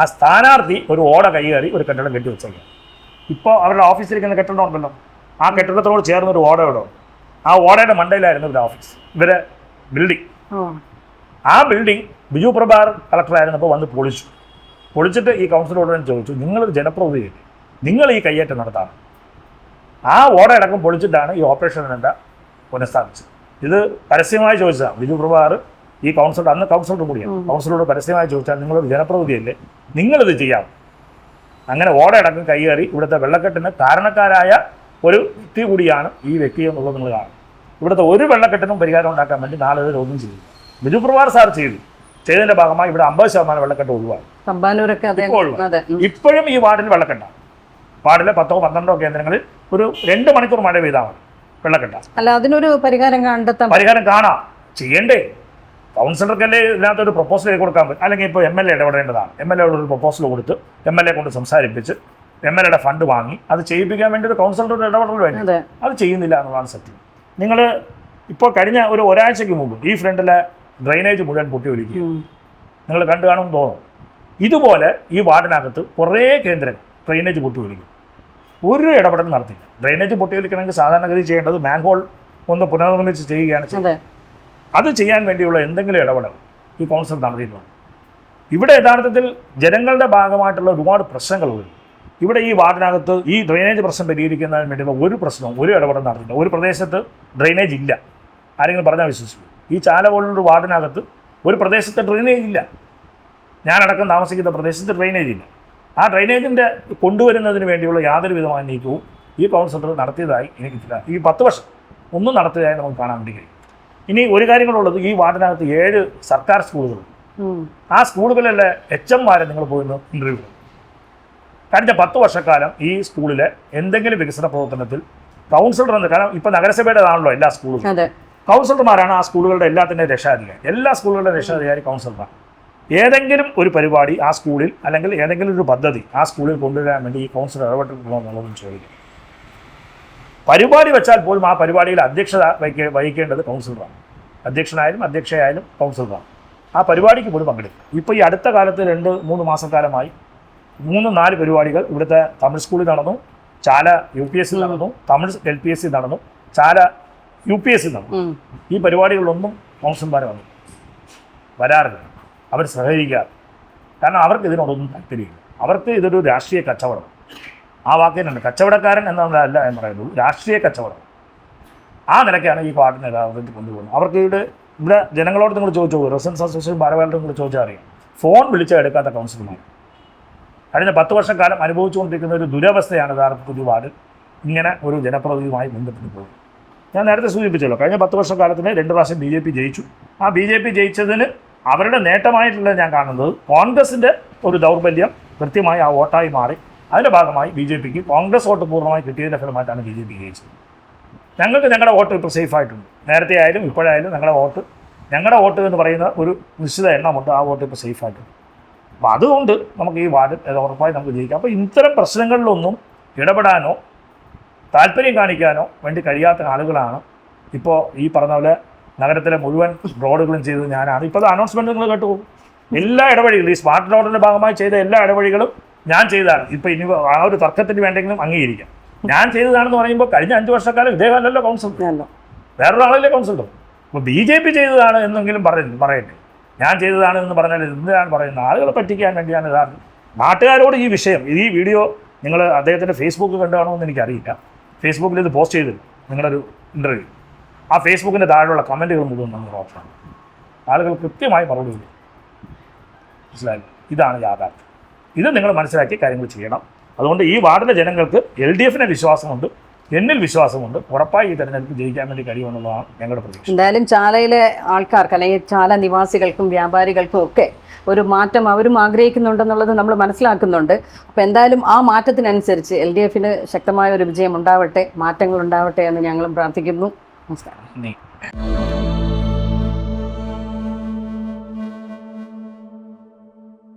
ആ സ്ഥാനാർത്ഥി ഒരു ഓട കൈകയറി ഒരു കെട്ടിടം കെട്ടി വെച്ചേക്കാം. ഇപ്പോൾ അവരുടെ ഓഫീസിലിരിക്കുന്ന കെട്ടിടം ഉണ്ടല്ലോ, ആ കെട്ടിടത്തോട് ചേർന്ന് ഒരു ഓട ഇവിടെ ഉണ്ട്. ആ ഓടയുടെ മണ്ടയിലായിരുന്നു ഇവരുടെ ഓഫീസ്, ഇവരെ ബിൽഡിംഗ്. ആ ബിൽഡിംഗ് ബിജു പ്രഭാർ കളക്ടറായിരുന്നപ്പോൾ വന്ന് പൊളിച്ചിട്ട് ഈ കൗൺസിലറോട് ചോദിച്ചു, നിങ്ങളൊരു ജനപ്രതിനിധി, നിങ്ങൾ ഈ കയ്യേറ്റം നടത്താണ്. ആ ഓടയടക്കം പൊളിച്ചിട്ടാണ് ഈ ഓപ്പറേഷൻ എന്താ പുനഃസ്ഥാപിച്ചത്. ഇത് പരസ്യമായി ചോദിച്ചതാണ്. ബിജു പ്രഭാർ ഈ കൗൺസിലർ, അന്ന് കൗൺസിലർ കൂടിയാണ്, കൗൺസിലറോട് പരസ്യമായി ചോദിച്ചാൽ നിങ്ങളൊരു ജനപ്രതിനിധിയല്ലേ, നിങ്ങളിത് ചെയ്യാം. അങ്ങനെ ഓടയടക്കം കൈകയറി ഇവിടുത്തെ വെള്ളക്കെട്ടിന് കാരണക്കാരായ ഒരു വ്യക്തി കൂടിയാണ് ഈ വ്യക്തി എന്നുള്ളത് നിങ്ങൾ കാണും. ഇവിടുത്തെ ഒരു വെള്ളക്കെട്ടിനും പരിഹാരം ഉണ്ടാക്കാൻ വേണ്ടി നാളുകളിൽ ഒന്നും ചെയ്തു. ബിജു പ്രഭാർ സാർ ചെയ്തതിന്റെ ഭാഗമായി ഇവിടെ 50% വെള്ളക്കെട്ട് ഒഴിവായി. ഇപ്പോഴും ഈ വാർഡിൽ വെള്ളക്കെട്ടാണ്. വാർഡിലെ 10-12 കേന്ദ്രങ്ങളിൽ ഒരു 2 മണിക്കൂർ മഴ പെയ്താൽ മതി വെള്ളക്കെട്ടാണ്. അല്ല, അതിനൊരു പരിഹാരം കാണാം, ചെയ്യണ്ടേ? കൗൺസിലർക്കല്ലേ ഇതിനകത്തൊരു പ്രപ്പോസൽ ചെയ്ത് കൊടുക്കാൻ പറ്റും. അല്ലെങ്കിൽ ഇപ്പോൾ MLA ഇടപെടേണ്ടതാണ്. MLA ഒരു പ്രപ്പോസൽ കൊടുത്ത് MLA കൊണ്ട് സംസാരിപ്പിച്ച് MLA ഫണ്ട് വാങ്ങി അത് ചെയ്യിപ്പിക്കാൻ വേണ്ടി ഒരു കൗൺസിലറുടെ ഇടപെടൽ വേണ്ടി. അത് ചെയ്യുന്നില്ല എന്നുള്ളതാണ് സത്യം. നിങ്ങൾ ഇപ്പോൾ കഴിഞ്ഞ ഒരാഴ്ചയ്ക്ക് മുമ്പ് ഈ ഫ്രണ്ടിലെ ഡ്രെയിനേജ് മുഴുവൻ പൊട്ടി ഒലിക്കുക നിങ്ങൾ കണ്ടു കാണുമെന്ന് തോന്നും. ഇതുപോലെ ഈ വാർഡിനകത്ത് കുറേ കേന്ദ്രങ്ങൾ ഡ്രെയിനേജ് പൊട്ടി ഒലിക്കും, ഒരു ഇടപെടൽ നടത്തില്ല. ഡ്രെയിനേജ് പൊട്ടി ഒലിക്കണമെങ്കിൽ സാധാരണഗതി ചെയ്യേണ്ടത് മാൻഹോൾ ഒന്ന് പുനർനിർമ്മിച്ച് ചെയ്യുകയാണ് ചെയ്യുന്നത്. അത് ചെയ്യാൻ വേണ്ടിയുള്ള എന്തെങ്കിലും ഇടപെടൽ ഈ കൗൺസിൽ നടത്തിയിട്ടുണ്ട്. ഇവിടെ യഥാർത്ഥത്തിൽ ജനങ്ങളുടെ ഭാഗമായിട്ടുള്ള ഒരുപാട് പ്രശ്നങ്ങളുണ്ട്. ഇവിടെ ഈ വാർഡിനകത്ത് ഈ ഡ്രെയിനേജ് പ്രശ്നം പരിഹരിക്കുന്നതിന് വേണ്ടിയുള്ള ഒരു പ്രശ്നവും ഒരു ഇടപെടൽ നടത്തില്ല. ഒരു പ്രദേശത്ത് ഡ്രെയിനേജ് ഇല്ല, ആരെങ്കിലും പറഞ്ഞാൽ വിശ്വസിക്കും. ഈ ചാല പോലുള്ളൊരു വാർഡിനകത്ത് ഒരു പ്രദേശത്ത് ഡ്രെയിനേജ് ഇല്ല. ഞാനടക്കം താമസിക്കുന്ന പ്രദേശത്ത് ഡ്രെയിനേജ് ഇല്ല. ആ ഡ്രെയിനേജിൻ്റെ കൊണ്ടുവരുന്നതിന് വേണ്ടിയുള്ള യാതൊരു വിധമായ നീക്കവും ഈ കൗൺസിലർ നടത്തിയതായി എനിക്കില്ല. ഈ 10 വർഷം ഒന്നും നടത്തിയതായി നമുക്ക് കാണാൻ വേണ്ടി കഴിയും. ഇനി ഒരു കാര്യങ്ങളുള്ളത്, ഈ വാർഡിനകത്ത് 7 സർക്കാർ സ്കൂളുകളുണ്ട്. ആ സ്കൂളുകളിലെ HMമാരെ നിങ്ങൾ പോയിരുന്നു ഇൻ്റർവ്യൂ. കഴിഞ്ഞ 10 വർഷക്കാലം ഈ സ്കൂളിലെ എന്തെങ്കിലും വികസന പ്രവർത്തനത്തിൽ കൗൺസിലർ എന്ന്, കാരണം ഇപ്പോൾ നഗരസഭയുടേതാണല്ലോ എല്ലാ സ്കൂളുകളും, കൗൺസിലർമാരാണ് ആ സ്കൂളുകളുടെ എല്ലാത്തിൻ്റെ രക്ഷാധികാരി. എല്ലാ സ്കൂളുകളുടെ രക്ഷാധികാരി കൗൺസിലർമാർ. ഏതെങ്കിലും ഒരു പരിപാടി ആ സ്കൂളിൽ അല്ലെങ്കിൽ ഏതെങ്കിലും ഒരു പദ്ധതി ആ സ്കൂളിൽ കൊണ്ടുവരാൻ വേണ്ടി ഈ കൗൺസിലർ ഇടപെട്ടിട്ടുണ്ടോ എന്നുള്ളതും ചോദിക്കും. പരിപാടി വെച്ചാൽ പോലും ആ പരിപാടിയിൽ അധ്യക്ഷത വഹിക്കേണ്ടത് കൗൺസിലറാണ്. അധ്യക്ഷനായാലും അധ്യക്ഷയായാലും കൗൺസിലറാണ്. ആ പരിപാടിക്ക് പോലും പങ്കെടുക്കും. ഇപ്പോൾ ഈ അടുത്ത കാലത്ത് 2-3 മാസക്കാലമായി 3-4 പരിപാടികൾ ഇവിടുത്തെ തമിഴ് സ്കൂളിൽ നടന്നു, ചാല UPSC നടന്നു, തമിഴ് LPSC നടന്നു, ചാല UPSC നടന്നു. ഈ പരിപാടികളിലൊന്നും കൗൺസിലർമാർ വരാറില്ല. അവർ സഹകരിക്കാറ്. കാരണം അവർക്ക് ഇതിനോടൊന്നും താല്പര്യമില്ല. അവർക്ക് ഇതൊരു രാഷ്ട്രീയ കച്ചവടം. ആ വാക്കിനുണ്ട്, കച്ചവടക്കാരൻ എന്നല്ല എന്ന് പറയുന്നത്, രാഷ്ട്രീയ കച്ചവടം. ആ നിലയ്ക്കാണ് ഈ വാർഡിനെ യഥാർത്ഥത്തിൽ കൊണ്ടുപോകുന്നത്. അവർക്ക് ഇവിടെ ജനങ്ങളോട് നിങ്ങൾ ചോദിച്ചു, റെസിഡൻസ് അസോസിയേഷൻ ഭാരവാഹികളോട് നിങ്ങൾ ചോദിച്ചാൽ അറിയാം, ഫോൺ വിളിച്ചാൽ എടുക്കാത്ത കൗൺസിലർമാർ. കഴിഞ്ഞ 10 വർഷക്കാലം അനുഭവിച്ചുകൊണ്ടിരിക്കുന്ന ഒരു ദുരവസ്ഥയാണ് യഥാർത്ഥത്തിൽ വാർഡിൽ ഇങ്ങനെ ഒരു ജനപ്രതിനിധിയുമായി ബന്ധപ്പെട്ട് പോകുന്നത്. ഞാൻ നേരത്തെ സൂചിപ്പിച്ചല്ലോ, കഴിഞ്ഞ 10 വർഷക്കാലത്തിന് 2 പ്രാവശ്യം BJP ജയിച്ചു. ആ BJP ജയിച്ചതിന് അവരുടെ നേട്ടമായിട്ടുള്ളത് ഞാൻ കാണുന്നത് കോൺഗ്രസിൻ്റെ ഒരു ദൗർബല്യം കൃത്യമായി ആ വോട്ടായി മാറി. അതിൻ്റെ ഭാഗമായി BJPക്ക് കോൺഗ്രസ് വോട്ട് പൂർണ്ണമായി കിട്ടിയതിൻ്റെ ഫലമായിട്ടാണ് BJP ജയിച്ചത്. ഞങ്ങൾക്ക് ഞങ്ങളുടെ വോട്ട് ഇപ്പോൾ സേഫായിട്ടുണ്ട്. നേരത്തെ ആയാലും ഇപ്പോഴായാലും ഞങ്ങളുടെ വോട്ട് എന്ന് പറയുന്ന ഒരു നിശ്ചിത എണ്ണമുണ്ട്. ആ വോട്ട് ഇപ്പോൾ സേഫായിട്ടുണ്ട്. അപ്പോൾ അതുകൊണ്ട് നമുക്ക് ഈ വാർഡ് ഉറപ്പായി നമുക്ക് ജയിക്കാം. അപ്പോൾ ഇത്തരം പ്രശ്നങ്ങളിലൊന്നും ഇടപെടാനോ താല്പര്യം കാണിക്കാനോ വേണ്ടി കഴിയാത്ത ആളുകളാണ് ഇപ്പോൾ ഈ പറഞ്ഞ പോലെ നഗരത്തിലെ മുഴുവൻ റോഡുകളും ചെയ്തത് ഞാനാണ്. ഇപ്പോൾ അനൗൺസ്മെൻറ്റ് നിങ്ങൾ കേട്ടു, എല്ലാ ഇടവഴികളും ഈ സ്മാർട്ട് റോഡിൻ്റെ ഭാഗമായി ചെയ്ത എല്ലാ ഇടവഴികളും ഞാൻ ചെയ്തതാണ്. ഇപ്പോൾ ഇനി ആ ഒരു തർക്കത്തിന് വേണ്ടെങ്കിലും അംഗീകരിക്കാം. ഞാൻ ചെയ്തതാണെന്ന് പറയുമ്പോൾ കഴിഞ്ഞ 5 വർഷക്കാലം ഇതേകാലല്ലോ കൗൺസിലർ, വേറൊരാളല്ലേ കൗൺസിലർ. അപ്പോൾ BJP ചെയ്തതാണ് എന്നെങ്കിലും പറയട്ടെ. ഞാൻ ചെയ്തതാണ് എന്ന് പറഞ്ഞാൽ എന്തിനാണ് പറയുന്നത്? ആളുകളെ പറ്റിക്കാൻ വേണ്ടിയാണ് ഇതാണ്. നാട്ടുകാരോട് ഈ വിഷയം, ഈ വീഡിയോ നിങ്ങൾ അദ്ദേഹത്തിൻ്റെ ഫേസ്ബുക്ക് കണ്ടാണോ എന്ന് എനിക്കറിയില്ല. ഫേസ്ബുക്കിൽ ഇത് പോസ്റ്റ് ചെയ്തിരുന്നു നിങ്ങളൊരു ഇൻ്റർവ്യൂ. ആ ഫേസ്ബുക്കിൻ്റെ താഴെയുള്ള കമൻറ്റുകൾ മുഴുവൻ നമ്മൾ ഓപ്ഷനാണ്. ആളുകൾ കൃത്യമായി മറുപടി ചെയ്തു. മനസ്സിലായി? ഇതാണ് യാഥാർത്ഥ്യം. ഇത് നിങ്ങൾ മനസ്സിലാക്കി കാര്യങ്ങൾ ചെയ്യണം. അതുകൊണ്ട് ഈ വാർഡിലെ ജനങ്ങൾക്ക് LDFനെ വിശ്വാസമുണ്ട്, എന്നിൽ വിശ്വാസമുണ്ട്. ഉറപ്പായി ഈ തെരഞ്ഞെടുപ്പ് ജയിക്കാൻ വേണ്ടി കഴിയുമെന്നുള്ളതാണ് ഞങ്ങളുടെ പ്രതീക്ഷ. എന്തായാലും ചാലയിലെ ആൾക്കാർക്ക് അല്ലെങ്കിൽ ചാല നിവാസികൾക്കും വ്യാപാരികൾക്കും ഒക്കെ ഒരു മാറ്റം അവരും ആഗ്രഹിക്കുന്നുണ്ടെന്നുള്ളത് നമ്മൾ മനസ്സിലാക്കുന്നുണ്ട്. അപ്പോൾ എന്തായാലും ആ മാറ്റത്തിനനുസരിച്ച് LDFന് ശക്തമായ ഒരു വിജയം ഉണ്ടാവട്ടെ, മാറ്റങ്ങൾ ഉണ്ടാവട്ടെ എന്ന് ഞങ്ങളും പ്രാർത്ഥിക്കുന്നു. നമസ്കാരം.